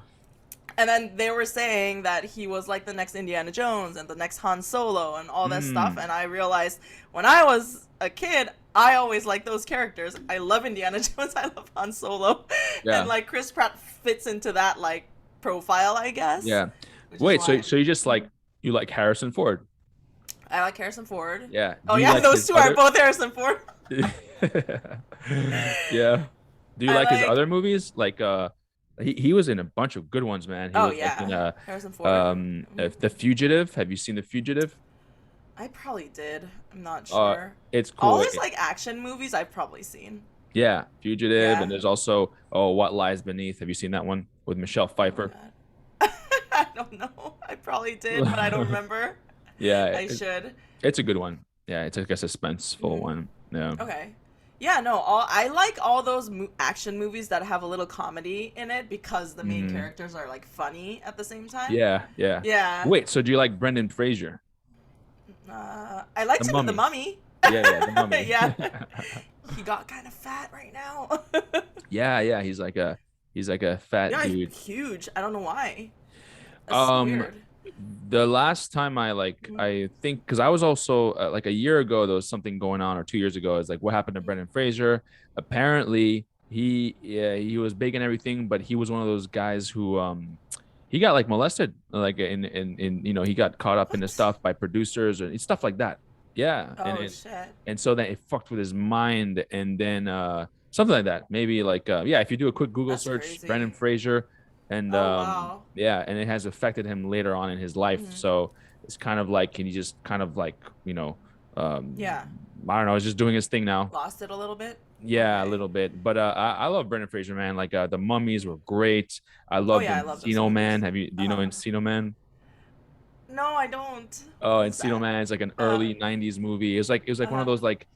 and then they were saying that he was like the next Indiana Jones and the next Han Solo and all that stuff. Mm, And I realized when I was a kid, I always liked those characters. I love Indiana Jones. I love Han Solo. And yeah, like Chris Pratt fits into that like profile, I guess. yeah. Which is Wait, so why so you just like you like Harrison Ford? I like Harrison Ford. Yeah. Oh Do you yeah, like those his two are other? both Harrison Ford. Yeah. Do you I like his like other movies? Like he was in a bunch of good ones, man. He oh was like in yeah. Harrison Ford. The Fugitive. Have you seen The Fugitive? I probably did. I'm not Uh sure. it's All cool. his like action movies I've probably seen. Yeah, Fugitive, and Yeah. there's also What Lies Beneath. Have you seen that one with Michelle Oh my Pfeiffer? god. I don't know. I probably did, but I don't remember. Yeah, I should. it's a good one. Yeah, it's like a suspenseful Hmm. one. Yeah. Okay. Yeah, no, all I like all those action movies that have a little comedy in it because the main Hmm. characters are like funny at the same time. Yeah, yeah. Yeah. Wait, so do you like Brendan Fraser? I The liked him in The Mummy. Mummy. Yeah, yeah, the Mummy. Yeah. He got kind of fat right now. Yeah, yeah. He's like a fat Yeah, dude. huge. I don't know why. That's Um, weird. the last time Mhm. I think because I was also like a year ago there was something going on or 2 years ago. It's like what happened to Brendan Fraser? Apparently he was big and everything, but he was one of those guys who he got like molested like in he got caught up into What? stuff by producers and stuff like that. Yeah, Oh shit. and so then it fucked with his mind and then something like that. Maybe like yeah, if you do a quick Google That's search, Brendan crazy. Fraser and Oh wow. yeah, and it has affected him later on in his life. Hmm. So it's kind of like, can he just kind of like, um, Yeah. I don't know, he's just doing his thing now. Lost it a little bit. Yeah, a Okay. little bit. But I love Brendan Fraser, man. Like the Mummies were great. I Oh loved yeah, I love those Encino Man. movies. Do Uh you know huh. Encino Man? No, I don't. Oh, What is Encino that? Man is like an Uh. early '90s movie. It was like Uh one of huh. those like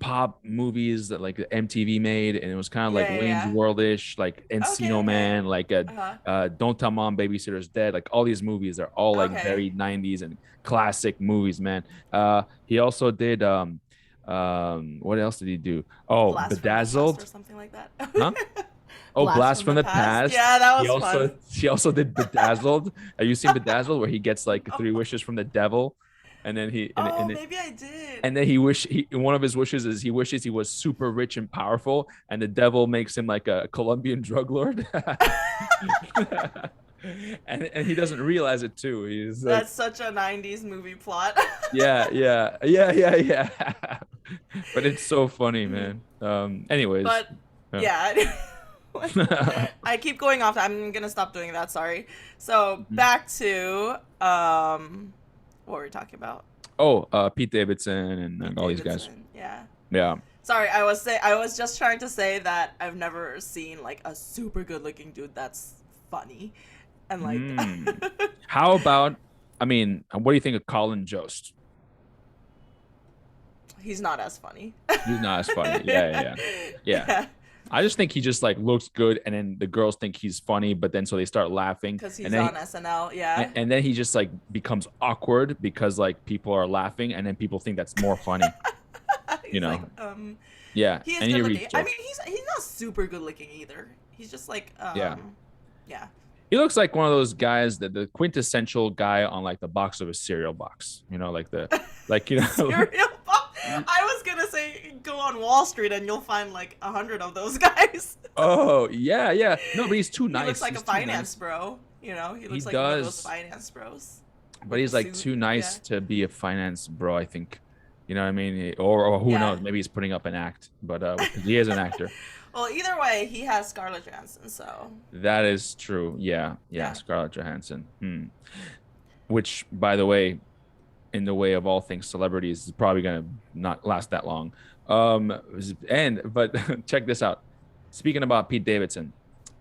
pop movies that like MTV made, and it was kind of like Yeah, yeah, Wayne's yeah. Worldish, like Okay, Encino okay. Man, like Uh huh. Don't Tell Mom Babysitter's Dead. Like all these movies are all like Okay. very '90s and classic movies, man. He also did what else did he do? Oh, Blast from the past or Bedazzled, something like that. huh? Oh, Blast Blast from from the the past. Past. Yeah, that He was also fun. he also did Bedazzled. Have you seen Bedazzled, where he gets like three No. wishes from the devil, and then he Oh, maybe I did. and then one of his wishes is he wishes he was super rich and powerful, and the devil makes him like a Colombian drug lord. And he doesn't realize it too. He's like, That's such a 90s movie plot. yeah, yeah, yeah, yeah, yeah. But it's so funny, Mhm. man. Anyways, But yeah. yeah. I keep going off. I'm gonna stop doing that. Sorry. So back to what were we talking about? Oh, Pete Davidson and, Pete all these guys. Davidson. Yeah. Yeah. Sorry, I was just trying to say that I've never seen like a super good looking dude that's funny, and like Mm. How about, I mean, what do you think of Colin Jost? he's not as funny. He's not as funny. Yeah, yeah, yeah. Yeah. Yeah, I just think he just like looks good, and then the girls think he's funny, but then so they start laughing, because and he's then on SNL. Yeah. and then he just like becomes awkward because like people are laughing, and then people think that's more funny, you He's like, know? Yeah, he is and he good reads looking. I jokes. mean, he's not super good looking either. He's just like, Yeah, yeah. he looks like one of those guys that the quintessential guy on like the box of a cereal box, like the like Cereal box. I was gonna say go on Wall Street and you'll find like 100 of those guys. Oh yeah, yeah. No, but he's too He looks nice. like a He's too finance nice. bro. He He looks like one of those does, finance bros but with the he's like suit. too Yeah. nice to be a finance bro, I think. You know what I mean? Or who Yeah. knows? Maybe he's putting up an act, but he is an actor. Well, either way, he has Scarlett Johansson, so That is true. Yeah, yeah. yeah. Scarlett Johansson. Hmm. Which, by the way, in the way of all things celebrities, is probably gonna not last that long. And but check this out. Speaking about Pete Davidson,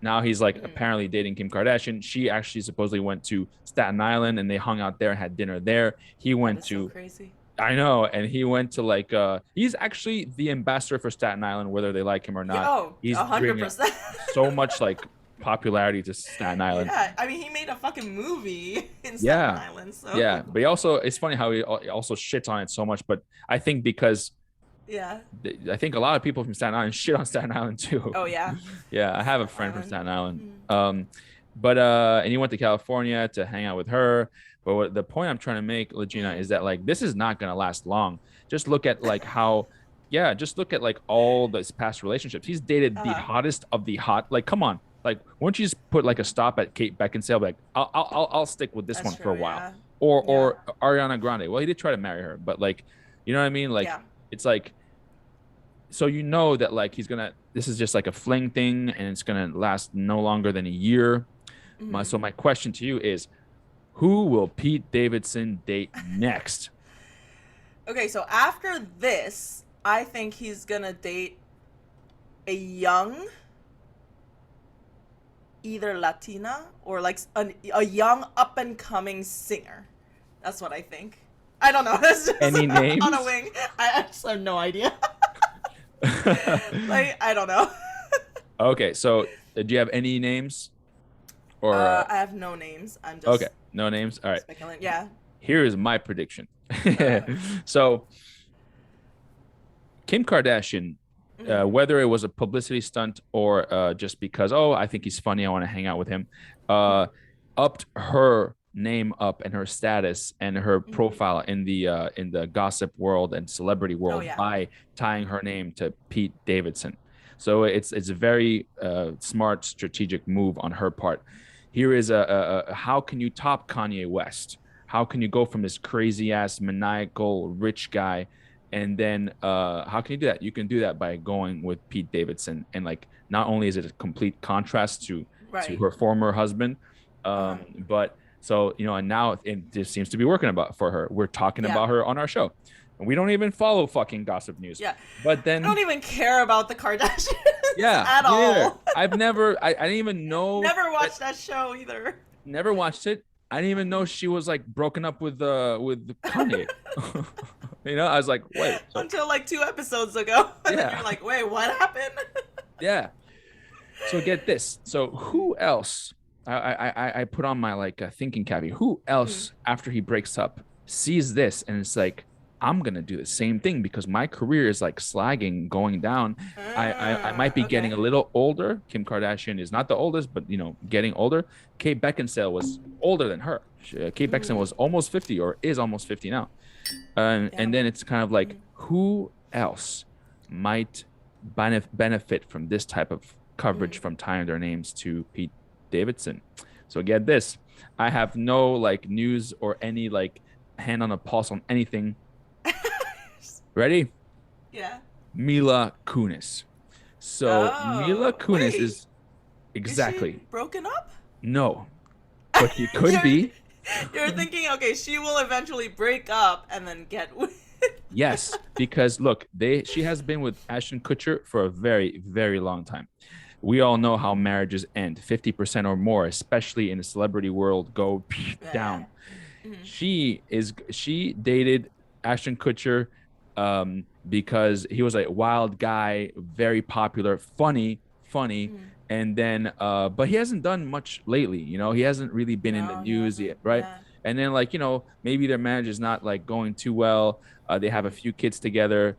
Now he's like apparently dating Kim Kardashian. She actually supposedly went to Staten Island and they hung out there and had dinner there. He That went is so to, crazy. I know, and he went to like he's actually the ambassador for Staten Island, whether they like him or Yeah, not. oh, He's bringing 100%. so much like popularity to Staten Island. Yeah, I mean, he made a fucking movie in Staten Yeah, Island, so yeah, but he also it's funny how he also shits on it so much. But I think because yeah. I think a lot of people from Staten Island shit on Staten Island too. Oh yeah, Yeah, I have a Staten friend from Island. Staten Island. Mm. But and he went to California to hang out with her. But the point I'm trying to make, Legina, is that like this is not gonna last long. Just look at like how, yeah, just look at like all this past relationships. He's dated the Uh-huh. hottest of the hot. Like, come on, like, why don't you just put like a stop at Kate Beckinsale? Like, I'll stick with this That's one for a true. while, Yeah. or Yeah. Ariana Grande. Well, he did try to marry her, but like, you know what I mean? Like, Yeah. it's like, so you know that like he's gonna. This is just like a fling thing, and it's gonna last no longer than a year. Mhm. So my question to you is, who will Pete Davidson date next? Okay, so after this, I think he's gonna date a young, either Latina or like a young up and coming singer. That's what I think. I don't know. That's just Any names? on a wing. I just have no idea. Like I don't know. Okay, so do you have any names? Or I have no names. I'm just okay, no names. All right. speculating. Yeah. Here is my prediction. Uh, So Kim Kardashian, whether it was a publicity stunt or just because, oh, I think he's funny, I want to hang out with him, upped her name up and her status and her profile in the gossip world and celebrity Oh world yeah. by tying her name to Pete Davidson. So it's a very smart strategic move on her part. Here is a how can you top Kanye West? How can you go from this crazy ass maniacal rich guy, and then how can you do that? You can do that by going with Pete Davidson, and like not only is it a complete contrast to Right. her former husband, Uh-huh. but so you know, and now it just seems to be working about for her. We're talking Yeah. about her on our show, and we don't even follow fucking gossip news. Yeah. But I then don't even care about the Kardashians yeah, at me neither. all. I've never, I didn't even know. Never watched that show either. Never watched it. I didn't even know she was like broken up with Kanye. You know, I was like, wait. So, Until like 2 episodes ago. And then yeah, you're like, wait, what happened? yeah. So get this. So who else? I put on my like thinking cappy. Who else after he breaks up sees this and it's like, I'm gonna do the same thing because my career is like slagging, going down. I might be getting a little older. Kim Kardashian is not the oldest, but you know, getting older. Kate Beckinsale was older than her. Kate Beckinsale was almost 50 or is almost 50 now. And then it's kind of like, who else might benefit from this type of coverage from tying their names to Pete Davidson? So get this. I have no like news or any like hand on the pulse on anything. Ready? Yeah. Mila Kunis. So Mila Kunis wait. is exactly Is she broken up? no, but she could be. You're thinking, okay, she will eventually break up and then get with. Yes, because look, she has been with Ashton Kutcher for a very, very long time. We all know how marriages end. 50% or more, especially in the celebrity world, go down. She dated Ashton Kutcher because he was a wild guy, very popular, funny, and then but he hasn't done much lately. You know, he hasn't really been in the news yet, right? Yeah. And then like, you know, maybe their marriage is not like going too well. They have a few kids together.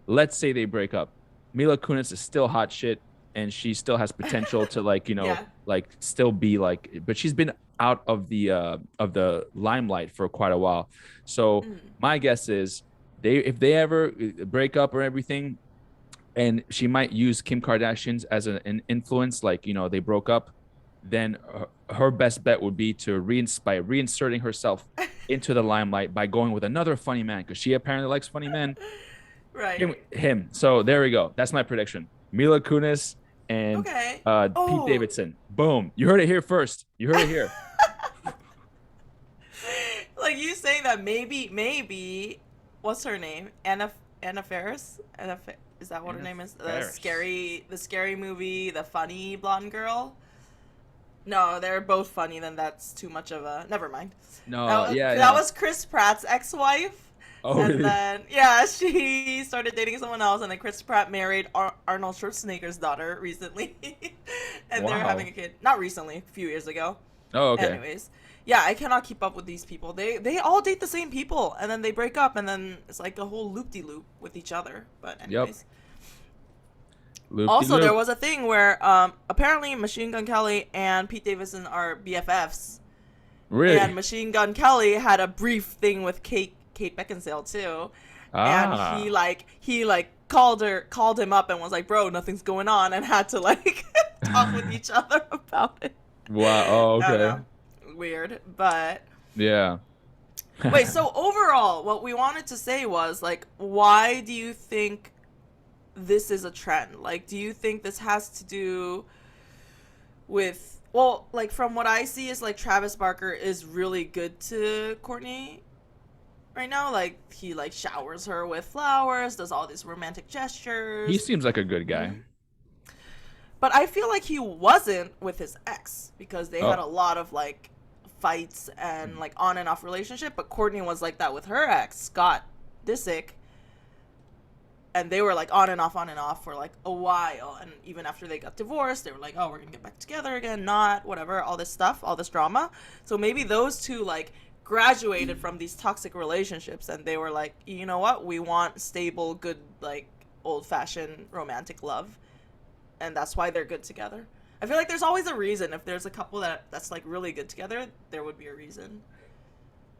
Let's say they break up. Mila Kunis is still hot shit, and she still has potential to like, you know, like still be like, but she's been out of the limelight for quite a while. So my guess is if they ever break up or everything, and she might use Kim Kardashian's as an influence, like, you know, they broke up, then her best bet would be to by reinserting herself into the limelight by going with another funny man, because she apparently likes funny men. Right. Him. So there we go. That's my prediction. Mila Kunis and Pete Davidson. Boom. You heard it here first. You heard it here. Like you saying that maybe, what's her name? Anna Faris? Is that what her name is? The scary movie, the funny blonde girl. No, they're both funny. Then that's too much of a. Never mind. No, yeah, That yeah. was Chris Pratt's ex-wife, Oh, and really? then yeah, she started dating someone else, and then Chris Pratt married Arnold Schwarzenegger's daughter recently, and they're having Wow. a kid. Not recently, a few years ago. Oh, okay. Anyways, yeah, I cannot keep up with these people. They all date the same people, and then they break up, and then it's like a whole loop de loop with each other. But Yep. anyways. Loop de Also, there loop. was a thing where apparently Machine Gun Kelly and Pete Davidson are BFFs, and Really? Machine Gun Kelly had a brief thing with Kate Beckinsale too, and Ah. he like called him up and was like, "Bro, nothing's going on," and had to like talk with each other about it. Wow. Oh, I don't okay. know, weird, but Yeah. wait. So overall, what we wanted to say was like, why do you think this is a trend? Like, do you think this has to do with, well, like from what I see is like Travis Barker is really good to Courtney right now. Like he like showers her with flowers, does all these romantic He gestures. seems like a good guy. Hmm. But I feel like he wasn't with his ex because they had Oh. a lot of like fights and like on and off relationship. But Courtney was like that with her ex, Scott Disick, and they were like on and off for like a while. And even after they got divorced, they were like, oh, we're gonna get back together again, not whatever, all this stuff, all this drama. So maybe those two like graduated from these toxic relationships, and they were like, you know what, we want stable, good, like old fashioned romantic love, and that's why they're good together. I feel like there's always a reason. If there's a couple that's like really good together, there would be a reason.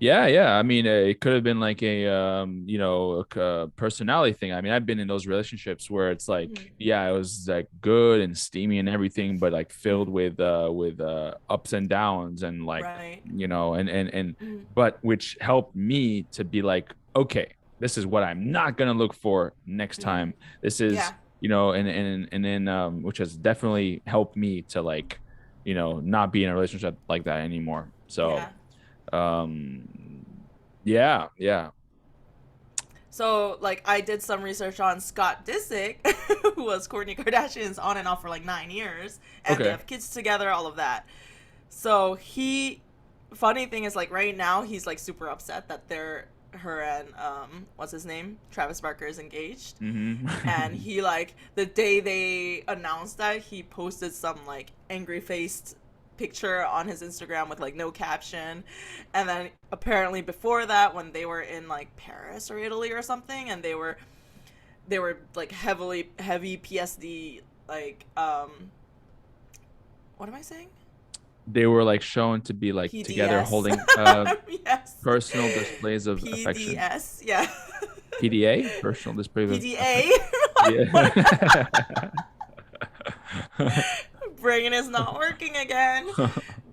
Yeah, yeah. I mean, it could have been like a, personality thing. I mean, I've been in those relationships where it's like, Mm-hmm. yeah, it was like good and steamy and everything, but like filled Mm-hmm. with ups and downs and like, Right. Mm-hmm. but which helped me to be like, okay, this is what I'm not gonna look for next Mm-hmm. time. This is, Yeah. and then which has definitely helped me to like, not be in a relationship like that anymore. So Yeah. um, yeah, yeah. So, like, I did some research on Scott Disick, who was Kourtney Kardashian's on and off for like 9 years, and they Okay. have kids together, all of that. So funny thing is, like, right now he's like super upset that her and what's his name, Travis Barker is engaged, and Mm-hmm. he like the day they announced that, he posted some like angry faced picture on his Instagram with like no caption. And then apparently before that, when they were in like Paris or Italy or something, and they were like heavy PSD, like what am I saying? They were like shown to be like together PDS. holding Yes. personal displays of affection. PDS, yeah. PDA, personal display of PDA. affection. Yeah. Brain is not working again.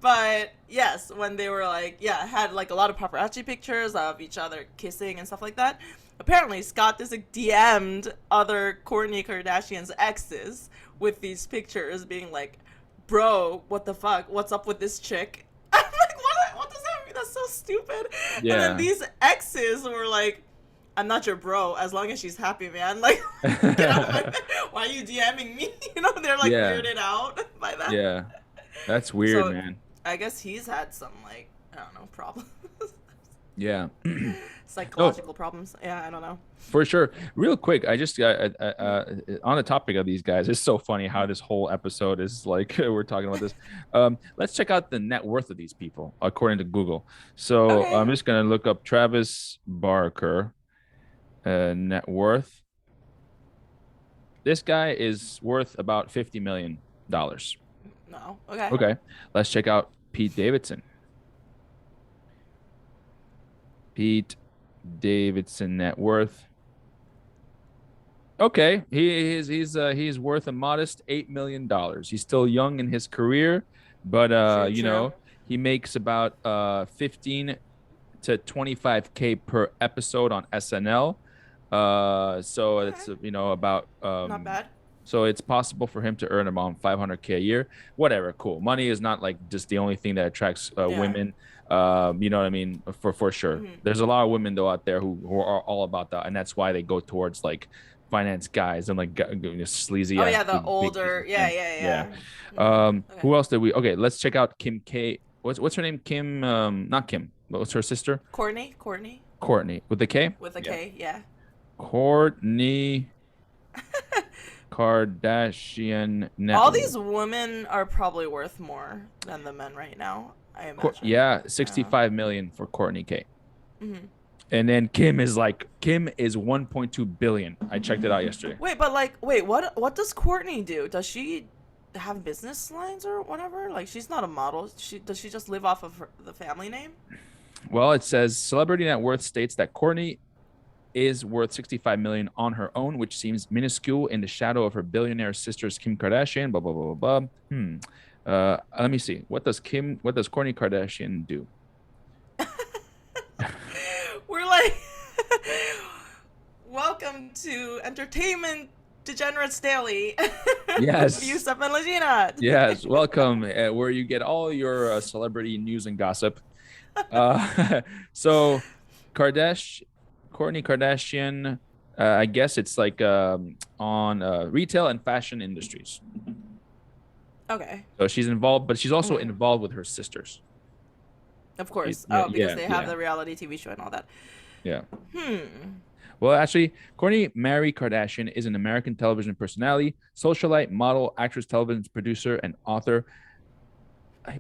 But yes, when they were like, yeah, had like a lot of paparazzi pictures of each other kissing and stuff like that. Apparently, Scott Disick DM'd other Kourtney Kardashian's exes with these pictures, being like, "Bro, what the fuck? What's up with this chick?" I'm like, "What? What does that mean? That's so stupid." And then Yeah. these exes were like, "I'm not your bro as long as she's happy, man. Like, get out of my why are you DMing me?" They're like Yeah. weirded out by that. Yeah. That's weird, So man. I guess he's had some like, I don't know, problems. Yeah. Oh, Psychological problems. Yeah, I don't know. for sure. Real quick, I just got on the topic of these guys. It's so funny how this whole episode is like we're talking about this. Let's check out the net worth of these people according to Google. So Okay. I'm just gonna look up Travis Barker net worth. This guy is worth about $50 million. No. Okay. Okay, let's check out Pete Davidson. Pete Davidson net worth. Okay, he's worth a modest $8 million. He's still young in his career, but True. True. he makes about 15 to 25K per episode on SNL. So it's Okay. about Not bad. so it's possible for him to earn around 500K a year. Whatever, cool. Money is not like just the only thing that attracts Yeah. women. You know what I mean? For sure. Mm-hmm. There's a lot of women though out there who are all about that, and that's why they go towards like finance guys and like sleazy Oh ass yeah, the big older. Yeah, businessmen. yeah, Yeah. yeah. Okay. Who else did we? Okay, let's check out Kim K. What's her name? Kim. Not Kim. What's her sister? Courtney, Courtney with the K. with a Yeah. K. Yeah. Courtney Kardashian All Network. these women are probably worth more than the men right now, I imagine. Yeah, Yeah. 65 million for Courtney K. Hmm. And then Kim is 1.2 billion. I checked it out yesterday. Wait, but like, wait, what does Courtney do? Does she have business lines or whatever? Like, she's not a model. She just live off of the family name? Well, it says celebrity net worth states that Courtney is worth 65 million on her own, which seems minuscule in the shadow of her billionaire sisters Kim Kardashian. Blah blah blah blah blah. Let me see. What does Kourtney Kardashian do? We're like, welcome to Entertainment Degenerates Daily with Yes, Youssef and Legina. yes. Welcome, where you get all your celebrity news and gossip. So, Kardash, Kourtney Kardashian. I guess it's like on retail and fashion industries. Okay, So she's involved, but she's also mm, involved with her sisters. of course. Yeah, Oh, because yeah, they have yeah, the reality TV show and all that. yeah. Hmm. Well, actually, Kourtney Mary Kardashian is an American television personality, socialite, model, actress, television producer, and author. I,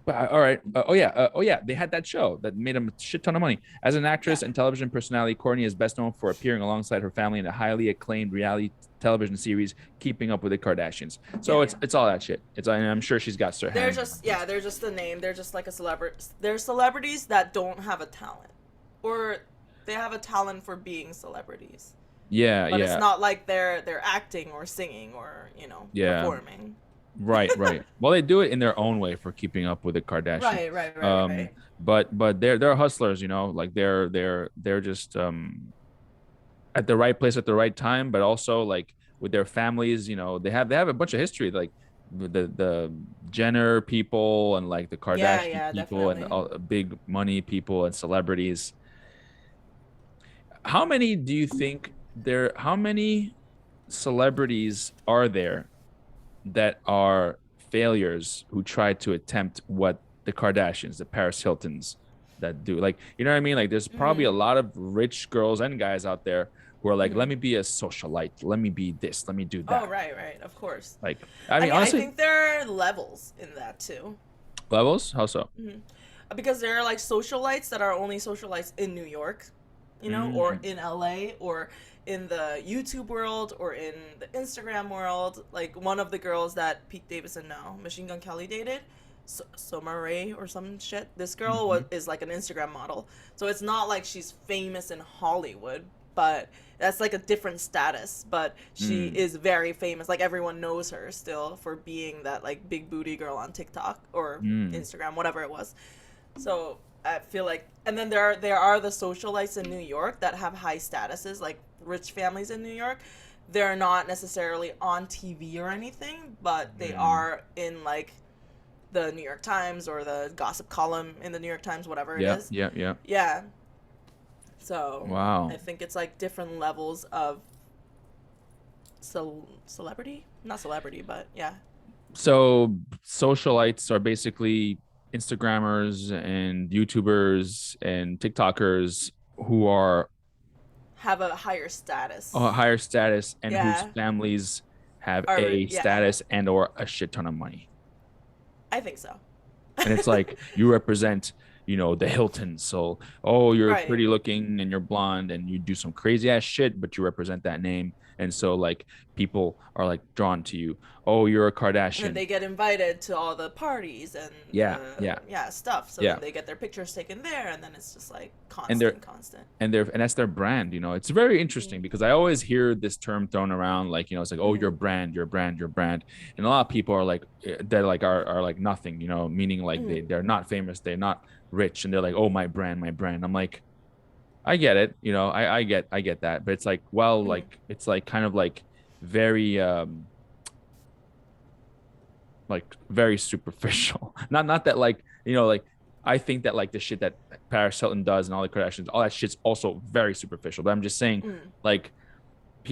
all right. Oh yeah. They had that show that made them a shit ton of money. As an Yeah. actress and television personality, Kourtney is best known for appearing alongside her family in a highly acclaimed reality television series, Keeping Up with the Kardashians. So Yeah. it's all that shit. I'm sure she's got her They're hands. just they're just a name. They're just like a celebrity. They're celebrities that don't have a talent, or they have a talent for being celebrities. Yeah, But it's yeah, not like they're acting or singing or yeah. performing. Right, right. Well, they do it in their own way for Keeping Up with the Kardashians. Right, right, right, Um, right. but they're hustlers, like they're just at the right place at the right time, but also like with their families, they have a bunch of history, like the Jenner people and like the Yeah, Kardashian yeah, people and definitely. all big money people and celebrities. How many do you think there? How many celebrities are there that are failures who try to attempt what the Kardashians, the Paris Hiltons that do? Like, you know what I mean? Like, there's probably a Hmm. lot of rich girls and guys out there who are like, let Hmm. me be a socialite, let me be this, let me do Oh, that. right, right. Of course. Like, I I mean, mean, I honestly, think there are levels in that too. levels? How so? Hmm. Because there are like socialites that are only socialites in New York, or Mm, in LA, or in the YouTube world, or in the Instagram world. Like one of the girls that Pete Davidson now, Machine Gun Kelly dated, Summer Rae or some shit. This girl mhm, is like an Instagram model, so it's not like she's famous in Hollywood, but that's like a different status. But she mm, is very famous. Like everyone knows her still for being that like big booty girl on TikTok or mm, Instagram, whatever it was. So I feel like, and then there are the socialites in New York that have high statuses, like rich families in New York. They're not necessarily on TV or anything, but they mm. are in like the New York Times or the gossip column in the New York Times, whatever it Yeah, is. yeah, yeah. Yeah. So I Wow. think it's like different levels of celebrity, not celebrity, but yeah, So socialites are basically Instagrammers and YouTubers and TikTokers who are have a higher status. higher status and whose Yeah. families have Or a yeah, status and or a shit ton of money. I think so. And it's like you represent, the Hiltons. So, oh, you're Right. pretty looking and you're blonde and you do some crazy ass shit, but you represent that name. And so like people are like drawn to you. Oh, you're a And then Kardashian. they get invited to all the parties and Yeah, yeah, stuff. So yeah. then they get their pictures taken there, and then it's just like And they're constant. and that's their brand. It's very interesting Mm-hmm. because I always hear this term thrown around, like, it's like, oh, Mm-hmm. your brand, your brand, your brand. And a lot of people are like, they're like are like nothing, meaning like Mm-hmm. they're not famous, they're not rich, and they're like, oh, my brand, my brand. I'm like, I get it, I get that, but it's like, well, Mm-hmm. like it's like kind of like very very superficial. Not that like, like I think that like the shit that Paris Hilton does and all the Kardashians, all that shit's also very superficial. But I'm just saying, Mm-hmm. like,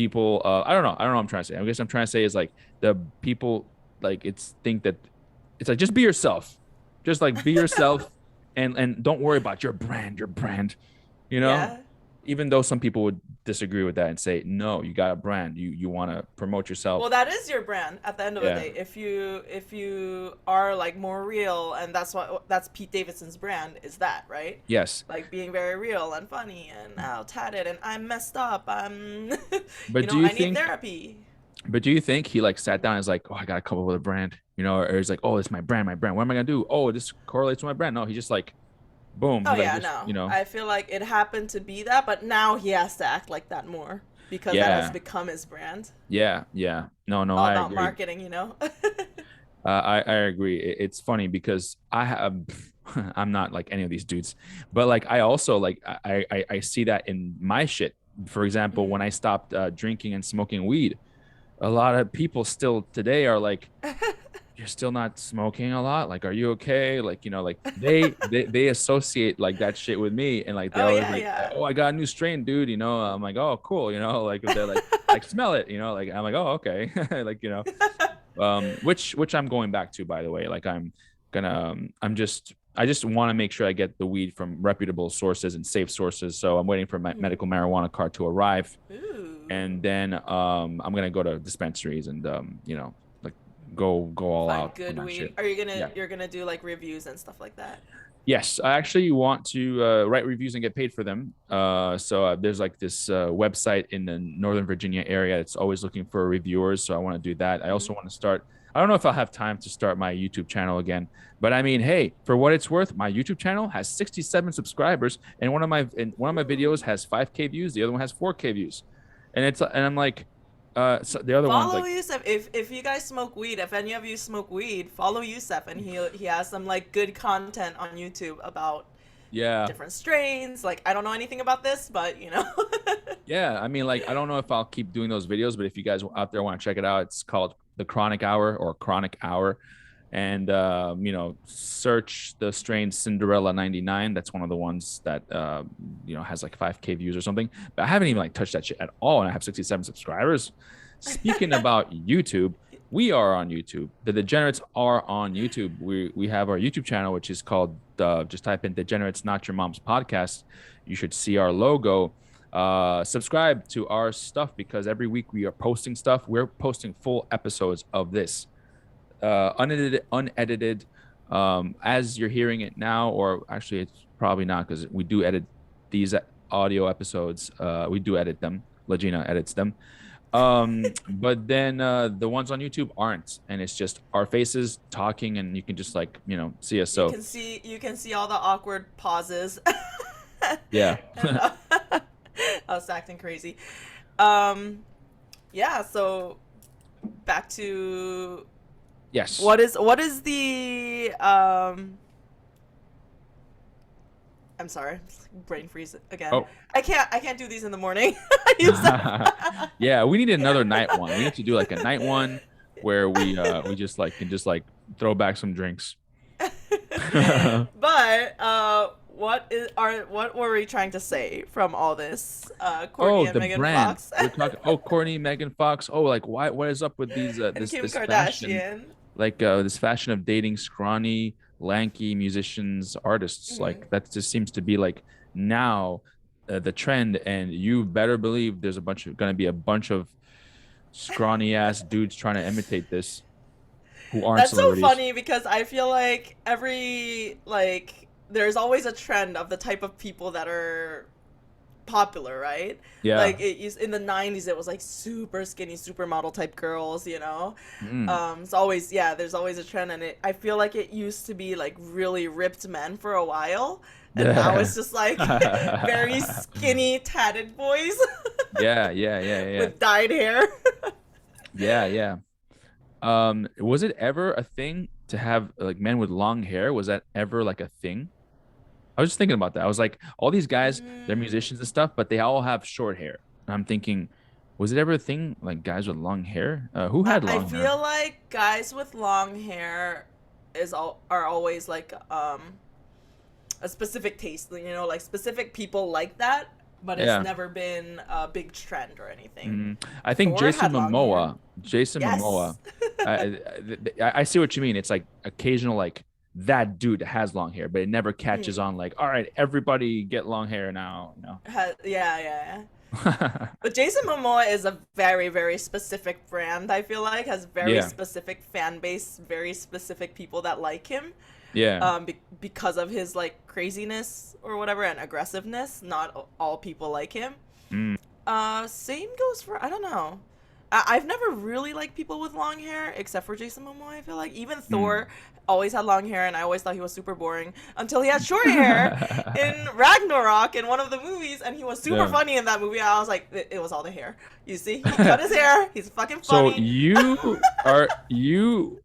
people I don't know what I'm trying to say. I guess I'm trying to say is like the people like it's think that it's like just be yourself. Just like be yourself and don't worry about your brand, you know? Yeah. Even though some people would disagree with that and say, "No, you got a brand. You want to promote Well, yourself." that is your brand at the end of the Yeah. day. If you are like more real, and that's Pete Davidson's brand, is that, right? Yes. Like being very real and funny and tatted and I'm messed up. I'm But do you I need think therapy. but do you think he like sat down and is like, "Oh, I got to come up with a brand." You know, or he's like, "Oh, it's my brand, my brand. What am I going to do? Oh, this correlates with my brand." No, he just like boom, Oh he like yeah, just, no. you know. I feel like it happened to be that, but now he has to act like that more because that has Yeah. become his brand. Yeah, yeah. No, no, All I about agree. marketing. I agree. It's funny because I have I'm not like any of these dudes, but like I also like I see that in my shit. For example, when Mhm. I stopped drinking and smoking weed, a lot of people still today are like, "You're still not smoking a lot. Like, are you okay?" Like, you know, like they associate like that shit with me, and like they Oh always yeah, like, yeah. "Oh, I got a new strain, dude." You know, I'm like, "Oh, cool." You know, like they're like smell it. You know, like I'm like, "Oh, okay." Like you know, which I'm going back to, by the way. Like I'm gonna I just want to make sure I get the weed from reputable sources and safe sources. So I'm waiting for my Mhm. medical marijuana card to arrive, Ooh. and then I'm gonna go to dispensaries and you know, like go all Find out on good that weed. shit. Are you gonna Yeah. you're gonna do like reviews and stuff like that? Yes, I actually want to write reviews and get paid for them. There's like this website in the Northern Virginia area. It's always looking for reviewers. So I want to do that. I Hmm. also want to start. I don't know if I'll have time to start my YouTube channel again, but I mean, hey, for what it's worth, my YouTube channel has 67 subscribers, and one of my videos has 5K views. The other one has 4K views, and I'm like, so the other one's Follow like, Youssef. If you guys smoke weed, if any of you smoke weed, follow Youssef, and he has some like good content on YouTube about yeah, different strains. Like I don't know anything about this, but yeah, I mean, like, I don't know if I'll keep doing those videos, but if you guys out there want to check it out, it's called the Chronic Hour or Chronic Hour. And, you know, search the strain Cinderella 99. That's one of the ones that, you know, has like 5K views or something. But I haven't even like touched that shit at all. And I have 67 subscribers. Speaking about YouTube, we are on YouTube. The Degenerates are on YouTube. We have our YouTube channel, which is called, just type in Degenerates Not Your Mom's Podcast. You should see our logo. Subscribe to our stuff because every week we are posting stuff. We're posting full episodes of this, unedited. As you're hearing it now, or actually, it's probably not because we do edit these audio episodes. We do edit them. Legina edits them. But then the ones on YouTube aren't, and it's just our faces talking, and you can just like see us. So you can see all the awkward pauses. yeah, And I was acting crazy. Um, yeah. So back to yes. what is the I'm sorry, brain freeze again. Oh, I can't do these in the morning. Youssef. yeah. We need another night one. We need to do like a night one where we just like can just like throw back some drinks. But what were we trying to say from all this? Oh, Courtney and the Megan brand. Fox We're talking. Oh, Courtney, Megan Fox. Oh, like why? What is up with these? and Kim This fashion, Kardashian. like this fashion of dating scrawny, lanky musicians, artists. Hmm. Like that just seems to be like now the trend. And you better believe there's gonna be a bunch of scrawny ass dudes trying to imitate this who aren't That's so celebrities. funny because I feel like there's always a trend of the type of people that are popular, right? Yeah. Like it used in the 90s, it was like super skinny supermodel type girls. Mm. It's always, yeah, there's always a trend, and I feel like it used to be like really ripped men for a while, and now Yeah. it's just like very skinny tatted boys Yeah. Yeah. Yeah. Yeah. with dyed hair. Yeah. Yeah. Was it ever a thing to have like men with long hair? Was that ever like a thing? I was just thinking about that. I was like, all these guys, they're Mm, musicians and stuff, but they all have short hair. And I'm thinking, was it ever a thing like guys with long hair? Who had I long hair? feel like guys with long hair are always like a specific taste, like specific people like that. but it's Yeah. never been a big trend or anything. I think Thor had long hair. Jason Momoa, Yes. I see what you mean. It's like occasional, like that dude has long hair, but it never catches Mm. on. Like, all right, everybody get long hair now. Yeah, yeah. Yeah. But Jason Momoa is a very, very specific brand, I feel like, has very Yeah. specific fan base, very specific people that like him, Yeah. because of his like craziness or whatever and aggressiveness. Not all people like him. Mm. Same goes for, I don't know. I've never really liked people with long hair except for Jason Momoa. I feel like even Thor always had long hair, and I always thought he was super boring until he had short hair in Ragnarok in one of the movies, and he was super Yeah. funny in that movie. I was like, it was all the hair. You see, he cut his hair. He's fucking So funny. you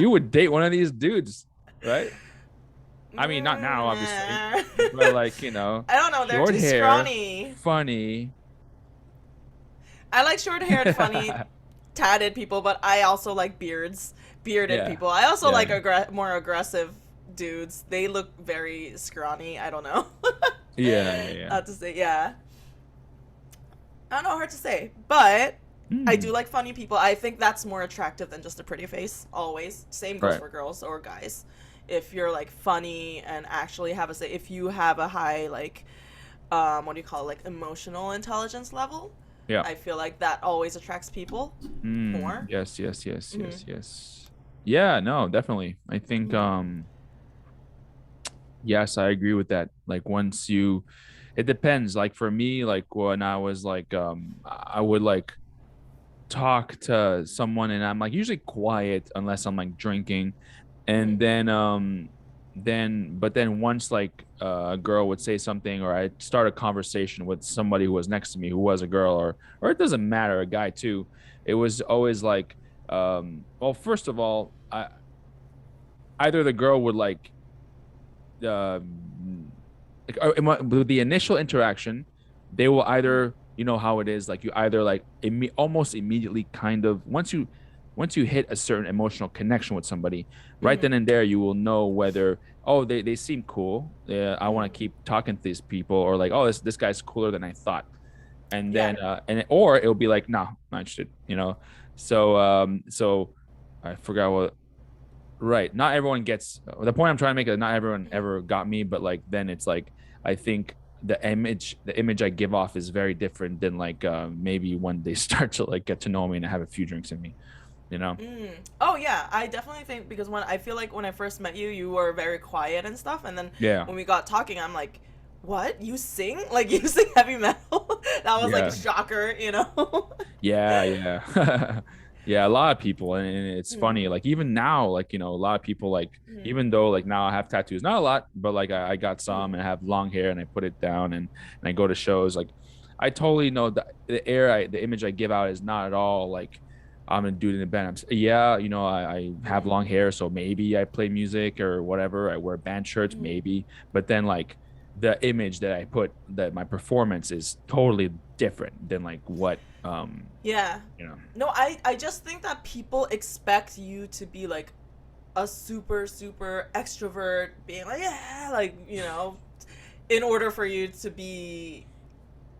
would date one of these dudes, right? I mean, not now, obviously, but like, I don't know. They're short too hair, scrawny. funny. I like short-haired, funny, tatted people, but I also like bearded Yeah. people. I also Yeah. like more aggressive dudes. They look very scrawny. I don't know. Yeah. Not to say, yeah. I don't know, hard to say, but I do like funny people. I think that's more attractive than just a pretty face. Always. Same goes Right. for girls or guys. If you're like funny and actually have if you have a high like, what do you call it, like emotional intelligence level. Yeah. I feel like that always attracts people more. Yes. Yeah, no, definitely. I think yes, I agree with that. Like it depends. Like for me, like when I was like I would like talk to someone and I'm like usually quiet unless I'm like drinking. And then once like a girl would say something or I start a conversation with somebody who was next to me who was a girl or it doesn't matter, a guy too, it was always like well, first of all, either the girl would like with the initial interaction, they will either, you know how it is, like you either like almost immediately kind of once you hit a certain emotional connection with somebody, right then and there you will know whether they seem cool, I want to keep talking to these people, or like this guy's cooler than I thought, and then or it'll be like nah, not interested, so I forgot what. Right. Not everyone gets the point I'm trying to make is not everyone ever got me, but like then it's like I think the image I give off is very different than like maybe when they start to like get to know me and have a few drinks in me, Oh yeah, I definitely think because I feel like when I first met you, you were very quiet and stuff, and then Yeah. when we got talking, I'm like, what? You sing? Like you sing heavy metal? That was like a shocker, Yeah. Yeah, a lot of people, and it's funny, like even now, like a lot of people, like even though like now I have tattoos, not a lot, but like I got some and I have long hair and I put it down and I go to shows, like I totally know that the image I give out is not at all like I'm a dude in the band. I have long hair, so maybe I play music or whatever, I wear band shirts maybe, but then like the image that I put, that my performance is totally different than like what Yeah. No, I just think that people expect you to be like a super, super extrovert, being like, yeah, like, in order for you to be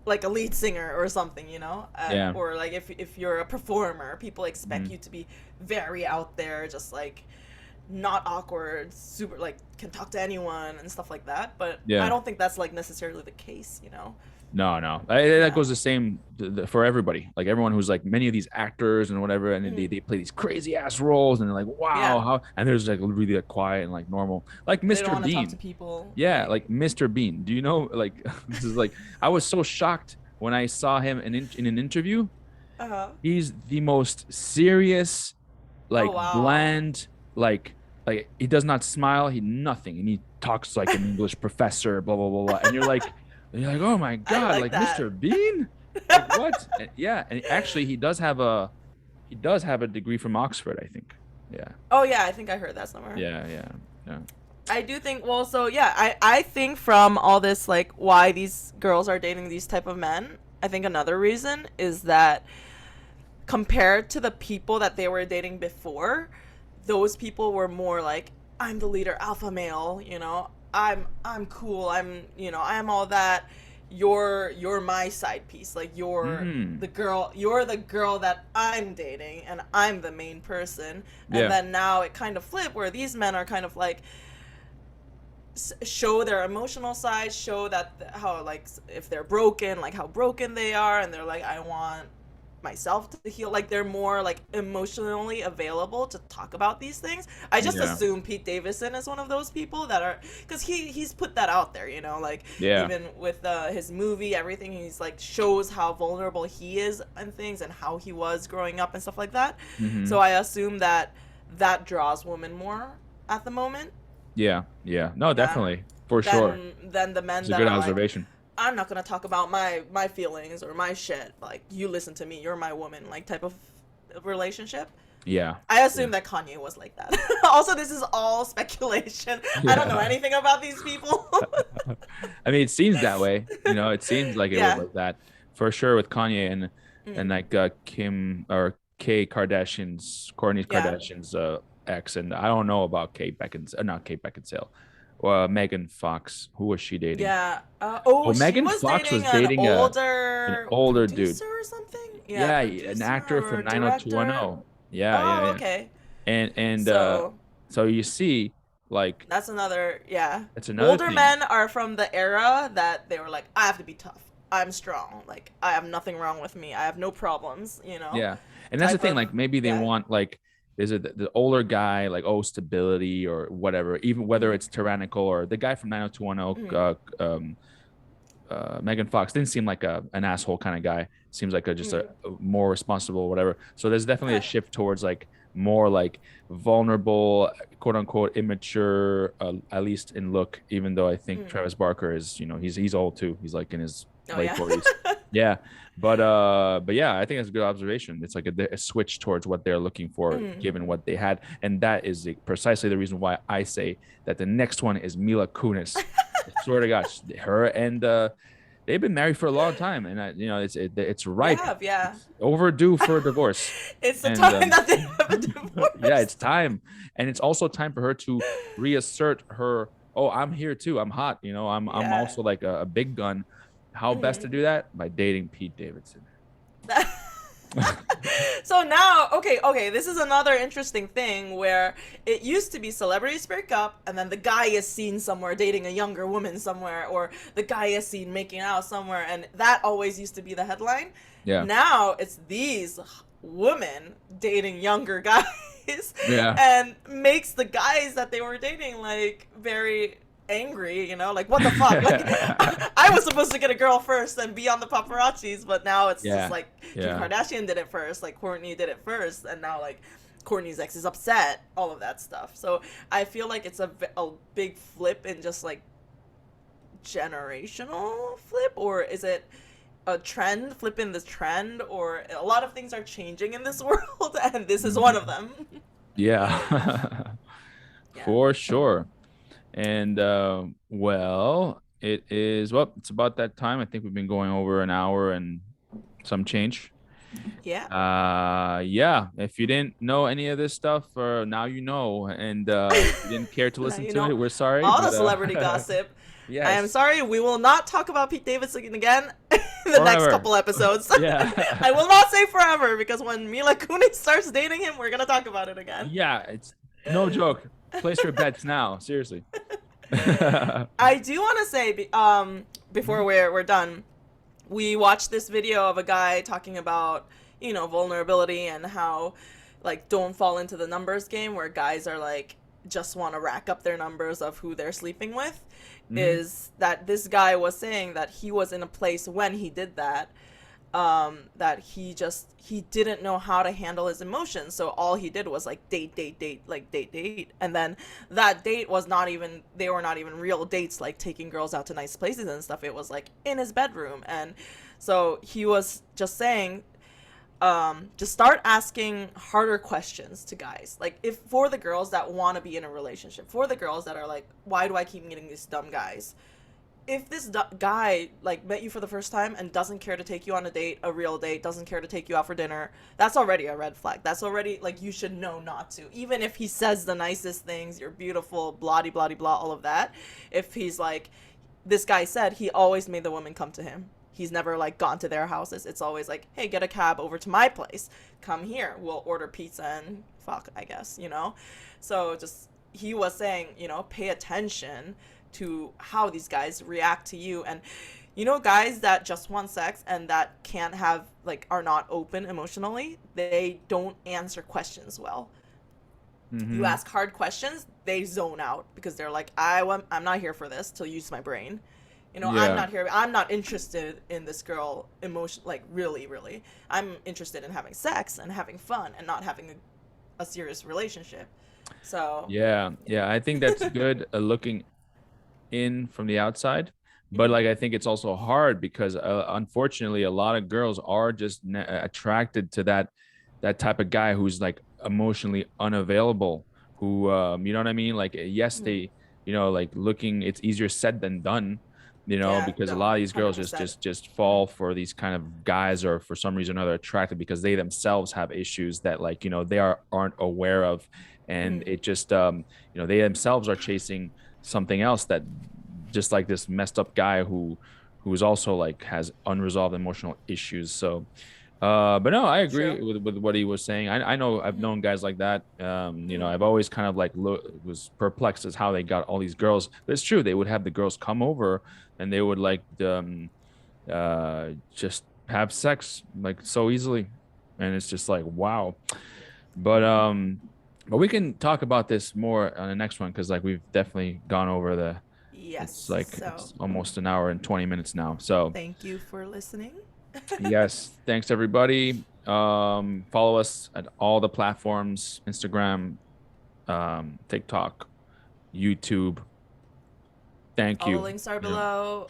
like a lead singer or something, Yeah. or like if you're a performer, people expect you to be very out there, just like not awkward, super like can talk to anyone and stuff like that. But Yeah. I don't think that's like necessarily the case, No. That goes the same for everybody. Like everyone who's like many of these actors and whatever, and they play these crazy ass roles, and they're like, wow, how? And there's like really like quiet and like normal, like They don't Mr. want to talk Bean. to people. Yeah, like Mr. Bean. Do you know? Like this is like I was so shocked when I saw him in an interview. He's the most serious, like bland, like he does not smile, nothing, and he talks like an English professor, blah blah blah blah, and you're like, oh my god, like Mr. Bean, like, what? And actually he does have a degree from Oxford, I think. Yeah. Oh yeah, I think I heard that somewhere. Yeah. I do think, well, so yeah, I think from all this, like, why these girls are dating these type of men, I think another reason is that compared to the people that they were dating before, those people were more like, I'm the leader, alpha male, I'm cool, I am all that. you're my side piece. Like you're the girl that I'm dating, and I'm the main person. And Yeah. then now it kind of flipped where these men are kind of like show their emotional side, show that how like if they're broken, like how broken they are, and they're like, I want myself to heal. Like they're more like emotionally available to talk about these things. I just Yeah. assume Pete Davidson is one of those people that are, because he's put that out there, you know, like Yeah. even with his movie, everything, he's like shows how vulnerable he is and things, and how he was growing up and stuff like that. Mm-hmm. So I assume that that draws women more at the moment. Yeah. Yeah. No, Yeah. definitely. For sure. Than the men It's a that good are like, observation. I'm not gonna talk about my feelings or my shit. Like, you listen to me, you're my woman, like type of relationship. Yeah. I assume that Kanye was like that. Also, this is all speculation. I don't know Yeah. anything about these people. I mean, it seems that way. You know, it seems like it was Yeah. like that for sure with Kanye and Mm. like Kim or K Kardashian's, Kourtney Yeah. Kardashian's ex, and I don't know about Kate Beckinsale, not Kate Beckinsale, Megan Fox. Who was she dating? Yeah. Oh, She Megan was Fox was dating an dating an older older dude. producer or something. Yeah, Yeah, an producer actor or from 90210. director. Yeah, yeah, Oh, yeah. okay. And So so you see, like, that's another, yeah. it's another Older thing. men are from the era that they were like, I have to be tough. I'm strong. Like, I have nothing wrong with me. I have no problems, you know? Yeah. And that's the Type thing, of, like maybe they yeah. want like is it the older guy, like, oh, stability or whatever, even whether Mm-hmm. it's tyrannical or the guy from 90210, Mm-hmm. Megan Fox didn't seem like an asshole kind of guy. Seems like just Mm-hmm. a more responsible, whatever. So there's definitely a Okay. shift towards like more like vulnerable, quote unquote, immature, at least in look. Even though I think Mm. Travis Barker is, he's old too. He's like in his Oh, late yeah. 40s. Yeah, but yeah, I think that's a good observation. It's like a switch towards what they're looking for, Mm. given what they had, and that is precisely the reason why I say that the next one is Mila Kunis. I swear to gosh, her and they've been married for a long time, and it's They ripe. have, yeah. It's overdue for a divorce, It's the and time that they have a yeah, divorce. it's time, and it's also time for her to reassert her. Oh, I'm here too. I'm hot. I'm Yeah. also like a big gun. How best to Mm-hmm. do that? By dating Pete Davidson. So now, okay, this is another interesting thing where it used to be celebrities break up and then the guy is seen somewhere dating a younger woman somewhere, or the guy is seen making out somewhere, and that always used to be the headline. Yeah, Now it's these women dating younger guys yeah, and makes the guys that they were dating like very angry, you know, like what the fuck, like I was supposed to get a girl first and be on the paparazzis, but now it's just yeah, like Kim yeah. Kardashian did it first, like Courtney did it first, and now like Courtney's ex is upset, all of that stuff. So I feel like it's a big flip in just like generational flip, or is it a trend, flipping the trend, or a lot of things are changing in this world and this is one Mhm. of them. Yeah, Yeah. for sure. And it's about that time. I think we've been going over an hour and some change. Yeah. Yeah, if you didn't know any of this stuff, now you know, and if you didn't care to Now listen you to know it, we're sorry, all the but celebrity gossip. I am yes, sorry, we will not talk about Pete Davidson again in the next forever. couple episodes. Yeah. I will not say forever, because when Mila Kunis starts dating him, we're gonna talk about it again. Yeah, it's no joke. Place your bets now, seriously. I do want to say, before we're done, we watched this video of a guy talking about, you know, vulnerability and how, like, don't fall into the numbers game where guys are like just want to rack up their numbers of who they're sleeping with. Mhm. Is that this guy was saying that he was in a place when he did that, that he didn't know how to handle his emotions, so all he did was like date, like date, and then that date was not even, they were not even real dates, like taking girls out to nice places and stuff. It was like in his bedroom. And so he was just saying, just start asking harder questions to guys, like, if for the girls that want to be in a relationship, for the girls that are like, why do I keep meeting these dumb guys? If this guy like met you for the first time and doesn't care to take you on a date, a real date, doesn't care to take you out for dinner, that's already a red flag. That's already like, you should know not to. Even if he says the nicest things, you're beautiful, blah blah blah blah, all of that. If he's like, this guy said he always made the women come to him. He's never like gone to their houses. It's always like, hey, get a cab over to my place. Come here. We'll order pizza and fuck, I guess, you know? So just, he was saying, you know, pay attention to how these guys react to you. And, you know, guys that just want sex and that can't have, like, are not open emotionally, they don't answer questions well. You Mm-hmm. ask hard questions, they zone out because they're like, I'm not here for this to use my brain. You know, I'm Yeah. not here. I'm not interested in this girl emotion. Like really, really, I'm interested in having sex and having fun and not having a serious relationship. So, Yeah. yeah. Yeah. I think that's good looking in from the outside. But Mhm. like I think it's also hard because unfortunately a lot of girls are just attracted to that type of guy who's like emotionally unavailable, who you know what I mean? Like yes, Mhm. they, you know, like looking, it's easier said than done, you know, Yeah. because a No. lot of these girls just 100%. just just fall for these kind of guys, or for some reason or other attracted because they themselves have issues that, like, you know, they aren't aware of. And Mhm. it just you know, they themselves are chasing something else, that just like this messed up guy who's also like has unresolved emotional issues. So but no, I agree True. with what he was saying. I know I've Mhm. known guys like that. You know, Mhm. I've always kind of like was perplexed as how they got all these girls. But it's true, they would have the girls come over and they would like just have sex like so easily, and it's just like wow. But but we can talk about this more on the next one, because like we've definitely gone over the, it's Yes. like So, it's almost an hour and 20 minutes now. So thank you for listening. yes, thanks everybody. Follow us at all the platforms: Instagram, TikTok, YouTube. Thank All the you. links are Yeah. below.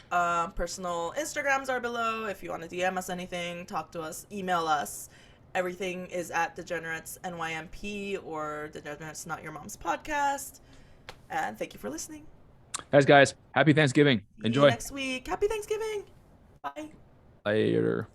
Personal Instagrams are below. If you want to DM us anything, talk to us, email us. Everything is at Degenerates NYMP or Degenerates Not Your Mom's Podcast. And thank you for listening. Guys, happy Thanksgiving. See you Enjoy. next week. Happy Thanksgiving. Bye. Later.